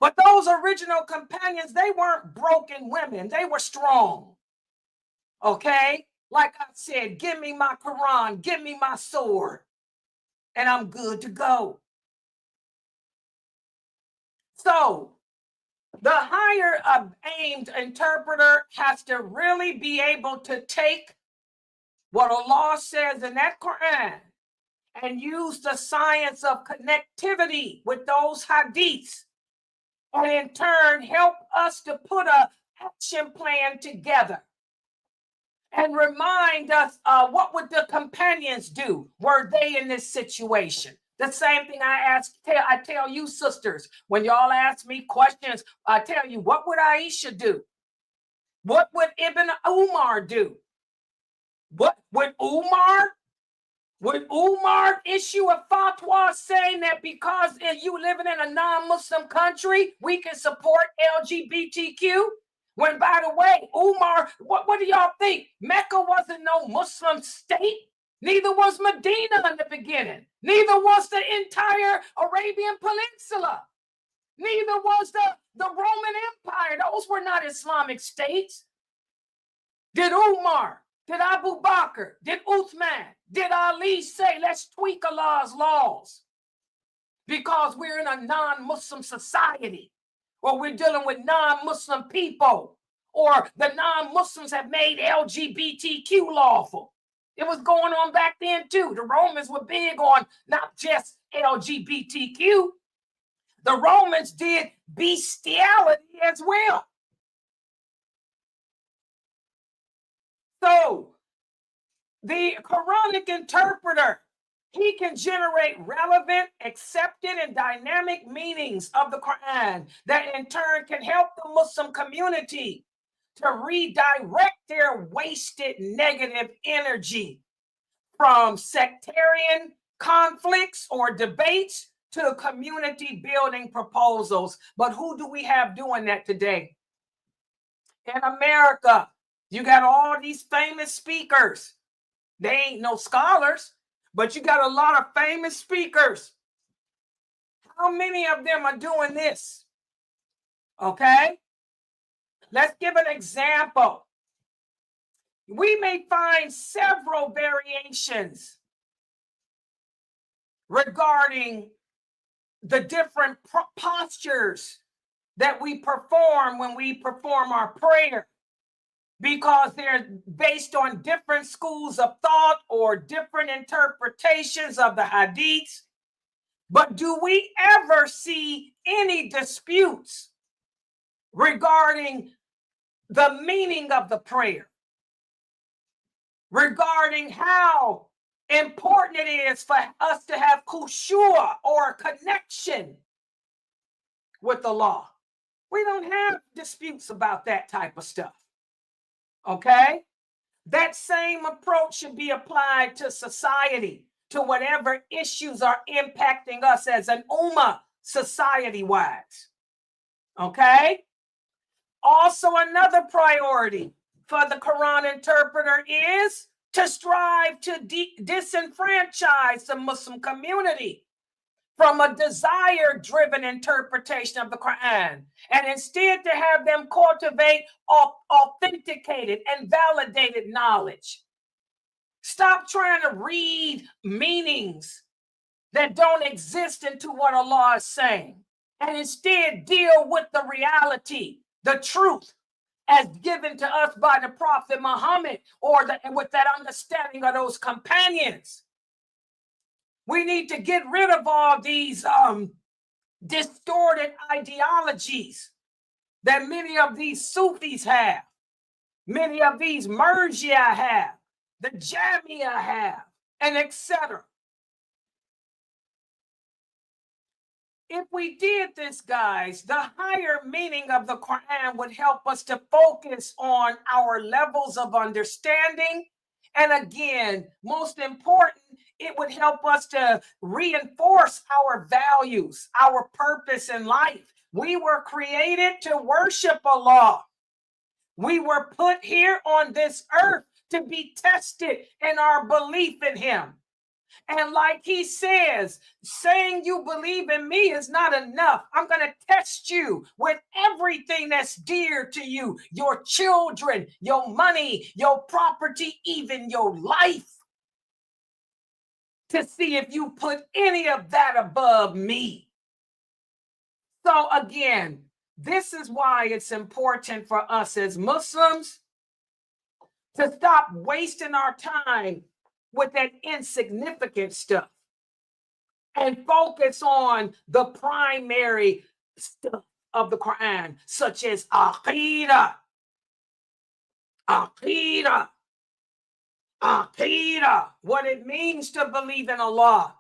But those original companions, they weren't broken women. They were strong. Okay? Like I said, give me my Quran, give me my sword, and I'm good to go. So, the higher aimed interpreter has to really be able to take what Allah says in that Quran and use the science of connectivity with those hadiths, and in turn help us to put an action plan together and remind us what would the companions do were they in this situation. The same thing I tell you sisters, when y'all ask me questions, I tell you, what would Aisha do? What would Ibn Umar do? What would Umar? Would Umar issue a fatwa saying that because you living in a non-Muslim country, we can support LGBTQ? When, by the way, Umar, what do y'all think? Mecca wasn't no Muslim state. Neither was Medina in the beginning. Neither was the entire Arabian Peninsula. Neither was the Roman Empire. Those were not Islamic states. Did Umar, did Abu Bakr, did Uthman, did Ali say, let's tweak Allah's laws because we're in a non-Muslim society, or we're dealing with non-Muslim people, or the non-Muslims have made LGBTQ lawful? It was going on back then too. The Romans were big on not just LGBTQ. The Romans did bestiality as well. So the Quranic interpreter He can generate relevant, accepted, and dynamic meanings of the Quran that in turn can help the Muslim community to redirect their wasted negative energy from sectarian conflicts or debates to community building proposals. But who do we have doing that today? In America, you got all these famous speakers. They ain't no scholars, but you got a lot of famous speakers. How many of them are doing this? Okay. Let's give an example. We may find several variations regarding the different postures that we perform when we perform our prayer, because they're based on different schools of thought or different interpretations of the hadiths. But do we ever see any disputes regarding the meaning of the prayer, regarding how important it is for us to have khushu' or connection with the law? We don't have disputes about that type of stuff. Okay? That same approach should be applied to society, to whatever issues are impacting us as an ummah society-wise. Okay? Also, another priority for the Quran interpreter is to strive to disenfranchise the Muslim community from a desire-driven interpretation of the Quran, and instead to have them cultivate authenticated and validated knowledge. Stop trying to read meanings that don't exist into what Allah is saying, and instead deal with the reality, the truth, as given to us by the Prophet Muhammad, with that understanding of those companions. We need to get rid of all these distorted ideologies that many of these Sufis have, many of these Murjia have, the Jamia have, and etc. If we did this, guys, the higher meaning of the Quran would help us to focus on our levels of understanding. And again, most important, it would help us to reinforce our values, our purpose in life. We were created to worship Allah. We were put here on this earth to be tested in our belief in Him. And like He says, saying you believe in me is not enough. I'm going to test you with everything that's dear to you, your children, your money, your property, even your life, to see if you put any of that above me. So again, this is why it's important for us as Muslims to stop wasting our time with that insignificant stuff and focus on the primary stuff of the Quran, such as Aqidah. Aqidah. Aqidah. What it means to believe in Allah.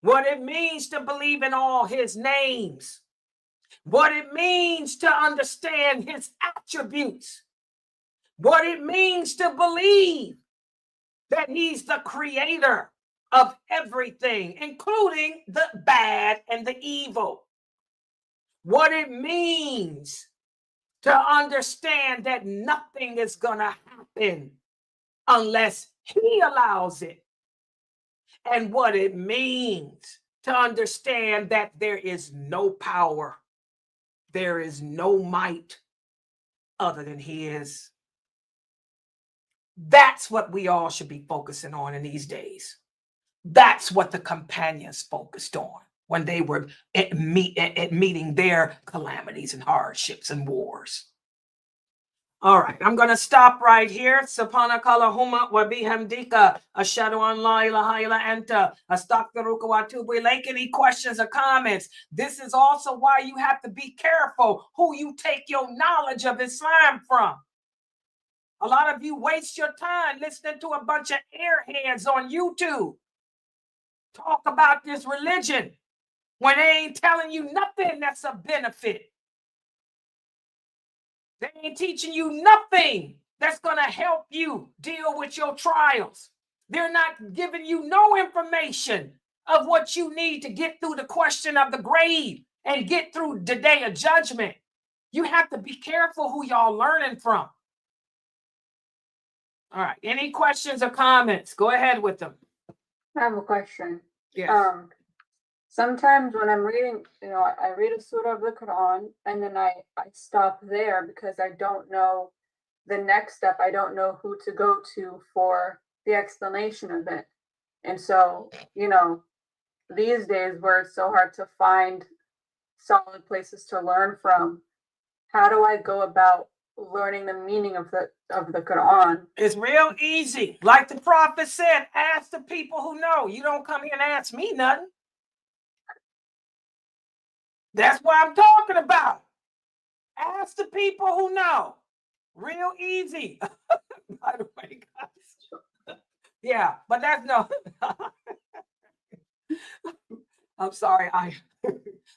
What it means to believe in all His names. What it means to understand His attributes. What it means to believe that He's the creator of everything, including the bad and the evil. What it means to understand that nothing is going to happen unless He allows it. And what it means to understand that there is no power, there is no might other than His. That's what we all should be focusing on in these days. That's what the companions focused on when they were meeting their calamities and hardships and wars. All right, I'm going to stop right here. Subhanakallahumma wa bihamdika ashhadu an la ilaha illa anta astaghfiruka wa atubu ilayk. Any questions or comments? This is also why you have to be careful who you take your knowledge of Islam from. A lot of you waste your time listening to a bunch of airheads on YouTube. talk about this religion when they ain't telling you nothing that's a benefit. They ain't teaching you nothing that's going to help you deal with your trials. They're not giving you no information of what you need to get through the question of the grave and get through the day of judgment. You have to be careful who y'all learning from. All right. Any questions or comments? Go ahead with them. I have a question. Yes. Sometimes when I'm reading, I read a surah of the Quran and then I stop there because I don't know the next step. I don't know who to go to for the explanation of it. And so, these days where it's so hard to find solid places to learn from, how do I go about learning the meaning of the Quran? It's real easy. Like the prophet said, ask the people who know. You don't come here and ask me nothing. That's what I'm talking about. Ask the people who know. Real easy. By the way, guys. Yeah, but that's no. I'm sorry, I.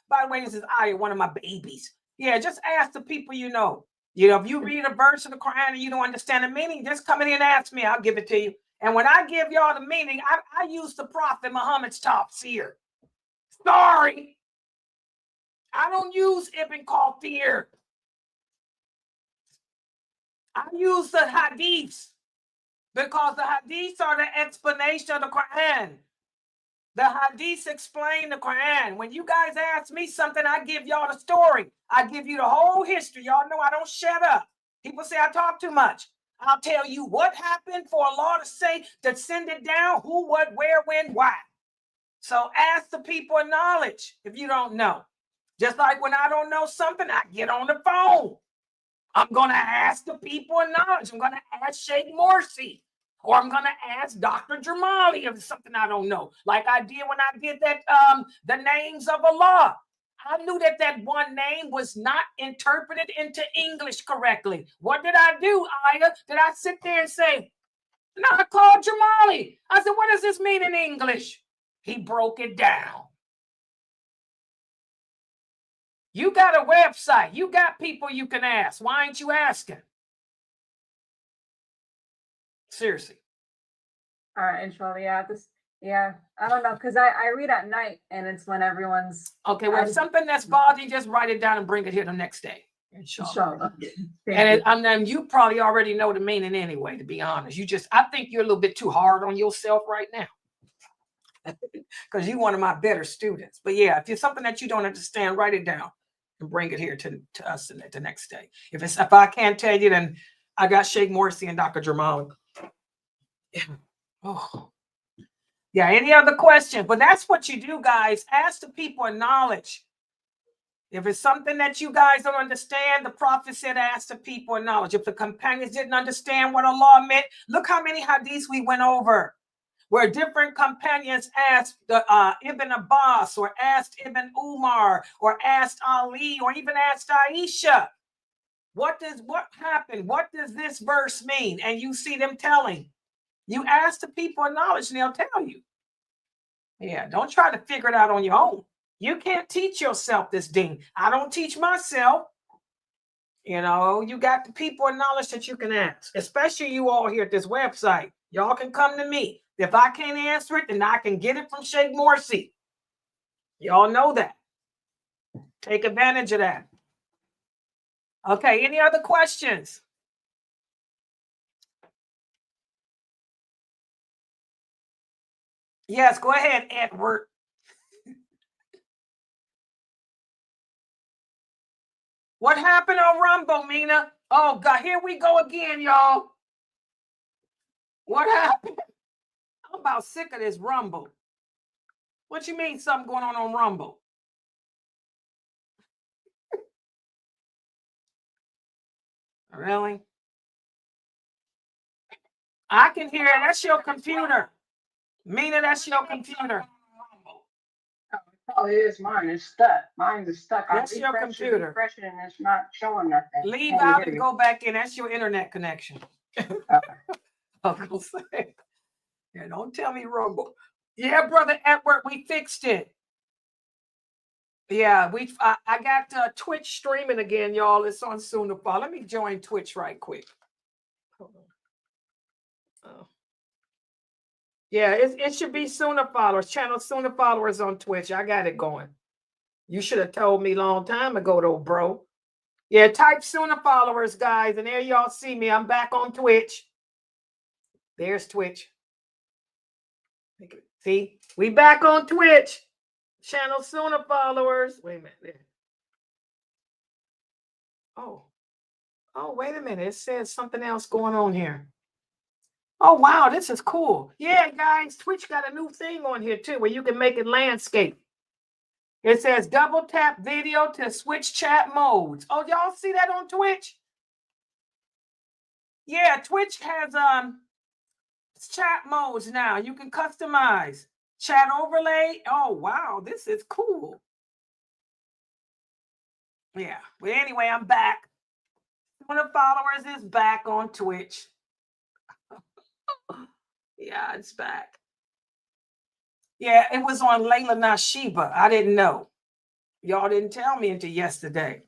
By the way, this is I, one of my babies. Yeah, just ask the people you know. If you read a verse of the Quran and you don't understand the meaning, just come in here and ask me. I'll give it to you. And when I give y'all the meaning, I use the Prophet Muhammad's Tafsir. Sorry. I don't use Ibn Kathir. I use the hadiths because the hadiths are the explanation of the Quran. The hadiths explain the Quran. When you guys ask me something, I give y'all the story. I give you the whole history. Y'all know I don't shut up. People say I talk too much. I'll tell you what happened for Allah to say, to send it down, who, what, where, when, why. So ask the people of knowledge if you don't know. Just like when I don't know something, I get on the phone. I'm going to ask the people of knowledge. I'm going to ask Sheikh Morsi. Or I'm going to ask Dr. Jamali if it's something I don't know. Like I did when I did that, the names of Allah. I knew that one name was not interpreted into English correctly. What did I do, Aya? Did I sit there and say, no, I called Jamali. I said, what does this mean in English? He broke it down. You got a website. You got people you can ask. Why ain't you asking? Seriously. All right, inshallah. Yeah, I don't know, because I read at night and it's when everyone's okay. Well, if something that's bothering, just write it down and bring it here the next day. Inshallah. And you probably already know the meaning anyway, to be honest. I think you're a little bit too hard on yourself right now. Because you're one of my better students. But yeah, if it's something that you don't understand, write it down and bring it here to us the next day. If I can't tell you, then I got Sheikh Morsi and Dr. Jamal. Yeah. Oh. Yeah, any other questions? But that's what you do, guys. Ask the people in knowledge. If it's something that you guys don't understand, the prophet said ask the people in knowledge. If the companions didn't understand what Allah meant, look how many hadiths we went over, where different companions asked Ibn Abbas, or asked Ibn Umar, or asked Ali, or even asked Aisha, what happened? What does this verse mean? And you see them telling. You ask the people of knowledge and they'll tell you. Yeah, don't try to figure it out on your own. You can't teach yourself this thing. I don't teach myself. You got the people of knowledge that you can ask, especially you all here at this website. Y'all can come to me. If I can't answer it, then I can get it from Sheikh Morsi. Y'all know that. Take advantage of that. Okay, any other questions? Yes, go ahead, Edward. What happened on Rumble, Mina? Oh, God, here we go again, y'all. What happened? I'm about sick of this Rumble. What you mean something going on Rumble? Really? I can hear it. That's your computer. Mina, that's your computer. Oh, it is mine. It's stuck. Mine is stuck. That's your computer. Refreshing and it's not showing nothing. Leave out and go back in. That's your internet connection. Okay. I was gonna say, yeah, don't tell me Rumble. Yeah, Brother Edward, we fixed it. Yeah, I got Twitch streaming again, y'all. It's on Sunnahfollowers. Let me join Twitch right quick. Hold on. Oh. Yeah, it should be Sunnahfollowers. Channel Sunnahfollowers on Twitch. I got it going. You should have told me a long time ago, though, bro. Yeah, type Sunnahfollowers, guys, and there y'all see me. I'm back on Twitch. There's Twitch. See, we back on Twitch. Channel Sunnahfollowers. Wait a minute. There. Oh, wait a minute. It says something else going on here. Oh, wow, this is cool. Yeah, guys, Twitch got a new thing on here, too, where you can make it landscape. It says double tap video to switch chat modes. Oh, y'all see that on Twitch? Yeah, Twitch has chat modes now. You can customize chat overlay. Oh, wow, this is cool. Yeah, but anyway, I'm back. Sunnahfollowers is back on Twitch. Yeah, it's back. Yeah, it was on Layla Nashiba. I didn't know. Y'all didn't tell me until yesterday.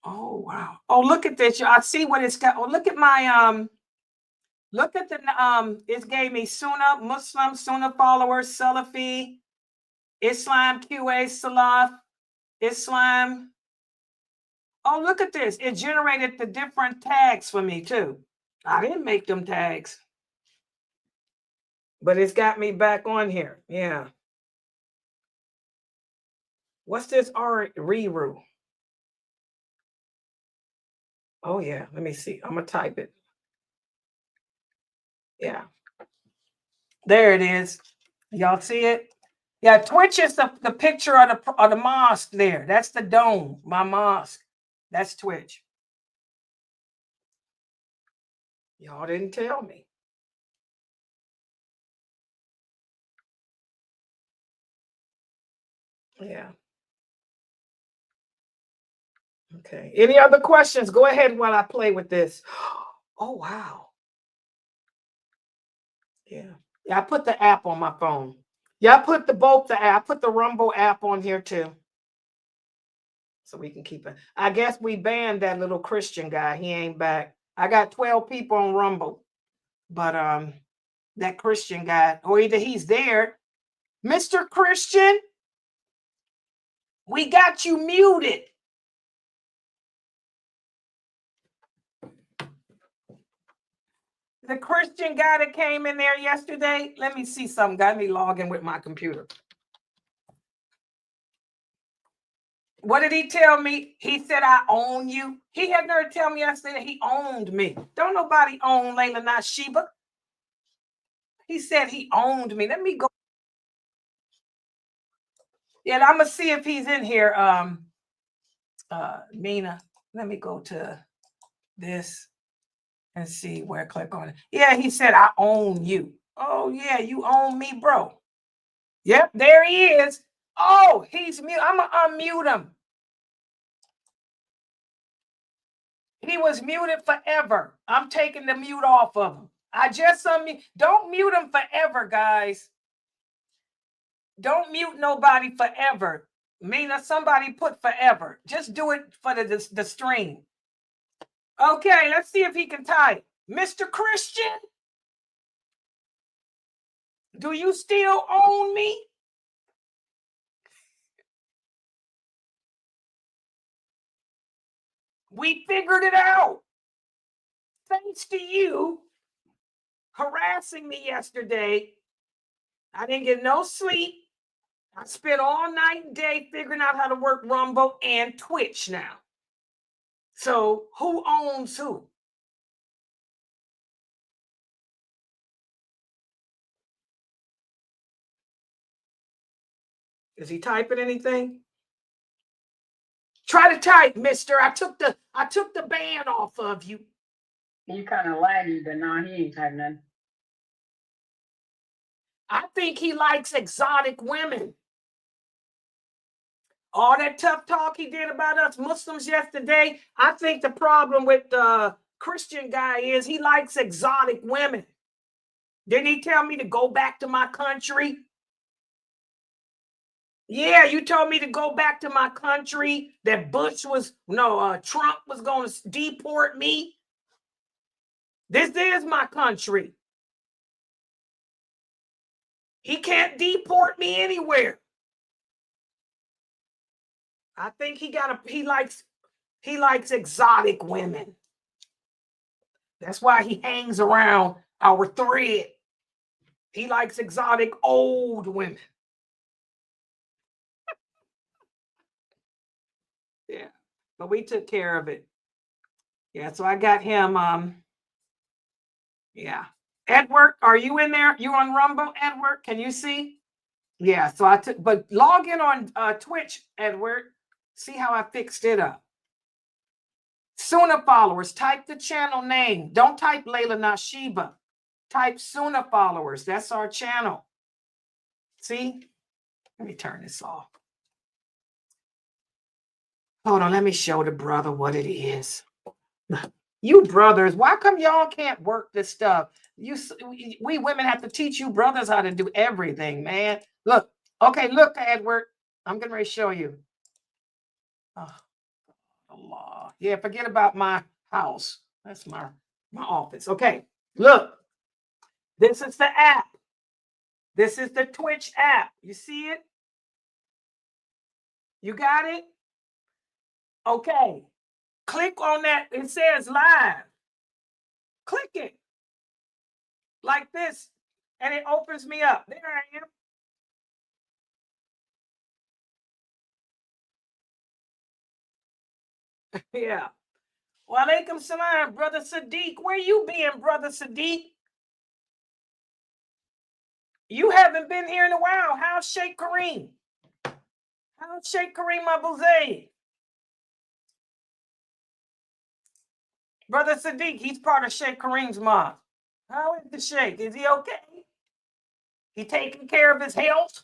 Oh, wow. Oh, look at this. I see what it's got. Oh, look at my look at the it gave me Sunnah, Muslim, Sunnahfollowers, Salafi, Islam, QA, Salaf, Islam. Oh, look at this. It generated the different tags for me too. I didn't make them tags. But it's got me back on here. Yeah. What's this Riru? Oh, yeah. Let me see. I'm going to type it. Yeah. There it is. Y'all see it? Yeah, Twitch is the picture of the mosque there. That's the dome, my mosque. That's Twitch. Y'all didn't tell me. Yeah. Okay. Any other questions? Go ahead while I play with this. Oh, wow. Yeah. Yeah, I put the app on my phone. Yeah, I put both the app. I put the Rumble app on here too. So we can keep it. I guess we banned that little Christian guy. He ain't back. I got 12 people on Rumble. But that Christian guy, or either he's there. Mr. Christian, we got you muted. The Christian guy that came in there yesterday, let me see something. Got me logging with my computer. What did he tell me? He said, I own you. He had never tell me yesterday that he owned me. Don't nobody own Layla Nashiba. He said he owned me. Let me go. Yeah, I'm going to see if he's in here. Mina, let me go to this and see where I click on it. Yeah, he said, I own you. Oh, yeah, you own me, bro. Yep, there he is. Oh, he's mute. I'm going to unmute him. He was muted forever. I'm taking the mute off of him. I just unmute. Don't mute him forever, guys. Don't mute nobody forever. Mina, somebody put forever. Just do it for the stream. Okay, let's see if he can type. Mr. Christian, do you still own me? We figured it out. Thanks to you harassing me yesterday. I didn't get no sleep. I spent all night and day figuring out how to work Rumble and Twitch now. So who owns who? Is he typing anything? Try to type, mister. I took the ban off of you. You kind of laggy, but no, he ain't typing none. I think he likes exotic women. All that tough talk he did about us Muslims yesterday, I think the problem with the Christian guy is he likes exotic women. Didn't he tell me to go back to my country? Yeah, you told me to go back to my country, that Trump was going to deport me. This is my country. He can't deport me anywhere. I think he likes exotic women. That's why he hangs around our thread. He likes exotic old women. Yeah, but we took care of it. Yeah, so I got him. Yeah, Edward, are you in there? You on Rumble, Edward? Can you see? Yeah, so but log in on Twitch, Edward. See how I fixed it up. Sunnahfollowers, type the channel name. Don't type Layla Nashiba. Type Sunnahfollowers. That's our channel. See? Let me turn this off. Hold on, let me show the brother what it is. You brothers, why come y'all can't work this stuff? We women have to teach you brothers how to do everything, man. Look, okay, look, Edward. I'm getting ready to show you. Oh, Allah. Yeah, forget about my house. That's my office. Okay, look. This is the app. This is the Twitch app. You see it? You got it? Okay. Click on that. It says live. Click it. Like this. And it opens me up. There I am. Yeah. Walaikum salam, Brother Sadiq. Where you been, Brother Sadiq? You haven't been here in a while. How's Sheikh Kareem? How's Sheikh Kareem Abu Zayd? Brother Sadiq, he's part of Sheikh Kareem's mom. How is the Sheikh? Is he okay? He taking care of his health?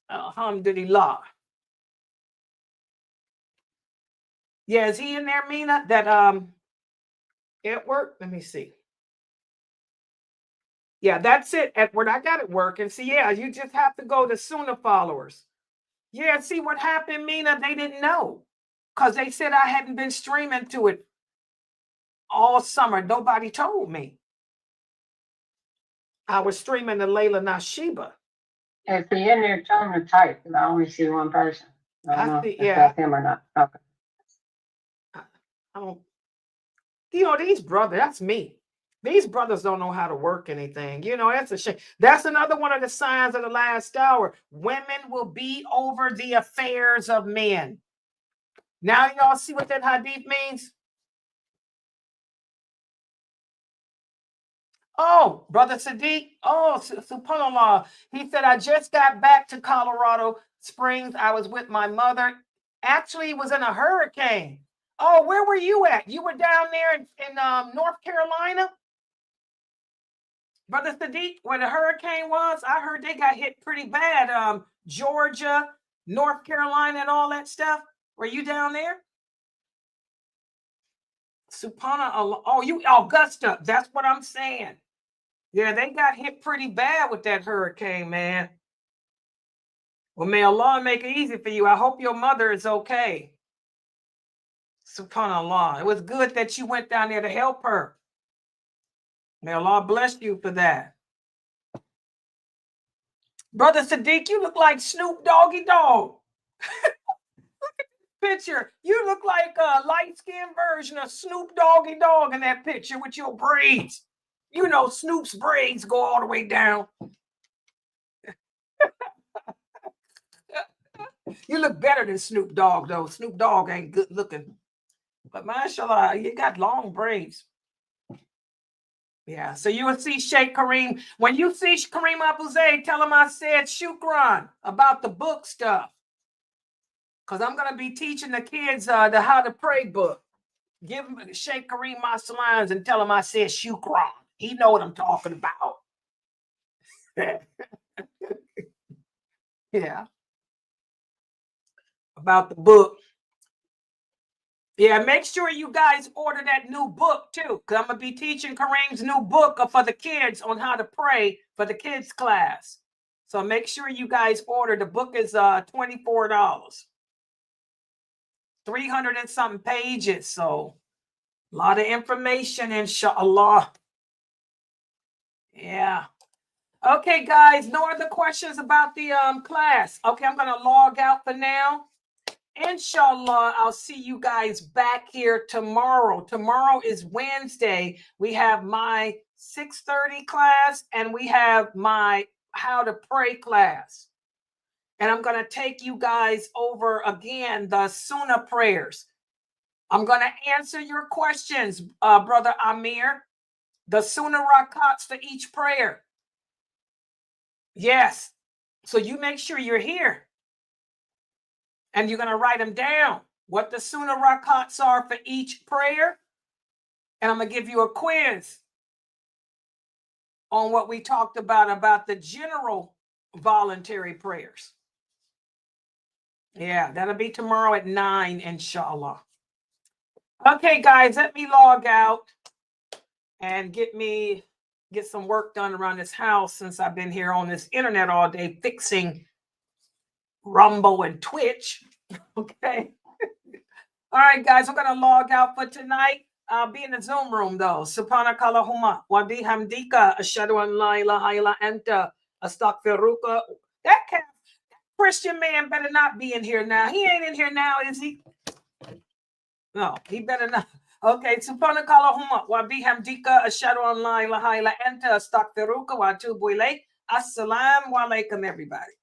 Alhamdulillah. Yeah, is he in there, Mina? That Edward? Let me see. Yeah, that's it, Edward. I got it working. See, yeah, you just have to go to Sunnahfollowers. Yeah, see what happened, Mina? They didn't know. Because they said I hadn't been streaming to it all summer. Nobody told me. I was streaming to Layla Nashiba. If you're in there, tell them to type, because I only see one person. I don't know if that's him or not. Okay. I don't, these brothers, that's me. These brothers don't know how to work anything. That's a shame. That's another one of the signs of the last hour. Women will be over the affairs of men. Now y'all see what that hadith means? Oh, Brother Sadiq. Oh, subhanAllah. He said, I just got back to Colorado Springs. I was with my mother. Actually, was in a hurricane. Oh, where were you at? You were down there in North Carolina? Brother Sadiq, where the hurricane was? I heard they got hit pretty bad. Georgia, North Carolina, and all that stuff. Were you down there? Subhanallah. Oh, you Augusta. That's what I'm saying. Yeah, they got hit pretty bad with that hurricane, man. Well, may Allah make it easy for you. I hope your mother is okay. Subhanallah. It was good that you went down there to help her. May Allah bless you for that. Brother Sadiq, you look like Snoop Doggy Dogg. Look at this picture. You look like a light-skinned version of Snoop Doggy Dogg in that picture with your braids. Snoop's braids go all the way down. You look better than Snoop Dogg, though. Snoop Dogg ain't good looking. But mashallah, you got long braids. Yeah, so you will see Sheikh Kareem. When you see Kareem Abu Zayd, tell him I said shukran about the book stuff. Because I'm going to be teaching the kids the How to Pray book. Give him Sheikh Kareem my salams and tell him I said shukran. He know what I'm talking about. Yeah. About the book. Yeah, make sure you guys order that new book too, because I'm going to be teaching Kareem's new book for the kids on how to pray for the kids class. So make sure you guys order. The book is $24. 300 and something pages. So a lot of information, inshallah. Yeah. Okay, guys, no other questions about the class. Okay, I'm going to log out for now. Inshallah, I'll see you guys back here tomorrow. Tomorrow is Wednesday. We have my 6:30 class and we have my how to pray class. And I'm going to take you guys over again the Sunnah prayers. I'm going to answer your questions, Brother Amir. The Sunnah rakats for each prayer. Yes. So you make sure you're here. And you're going to write them down, what the Sunnah rakats are for each prayer. And I'm going to give you a quiz on what we talked about the general voluntary prayers. Yeah, that'll be tomorrow at 9, inshallah. Okay, guys, let me log out and get some work done around this house since I've been here on this internet all day fixing Rumble and Twitch. Okay. All right, guys, we're going to log out for tonight. I'll be in the Zoom room, though. Subhanakallahumma wa bihamdika ashhadu an la ilaha illa anta astaghfiruka. That Christian man better not be in here now. He ain't in here now, is he? No, he better not. Okay, subhanakallahumma wa bihamdika ashhadu an la ilaha illa anta astaghfiruka wa atubu ilayk. Assalamu alaikum, everybody.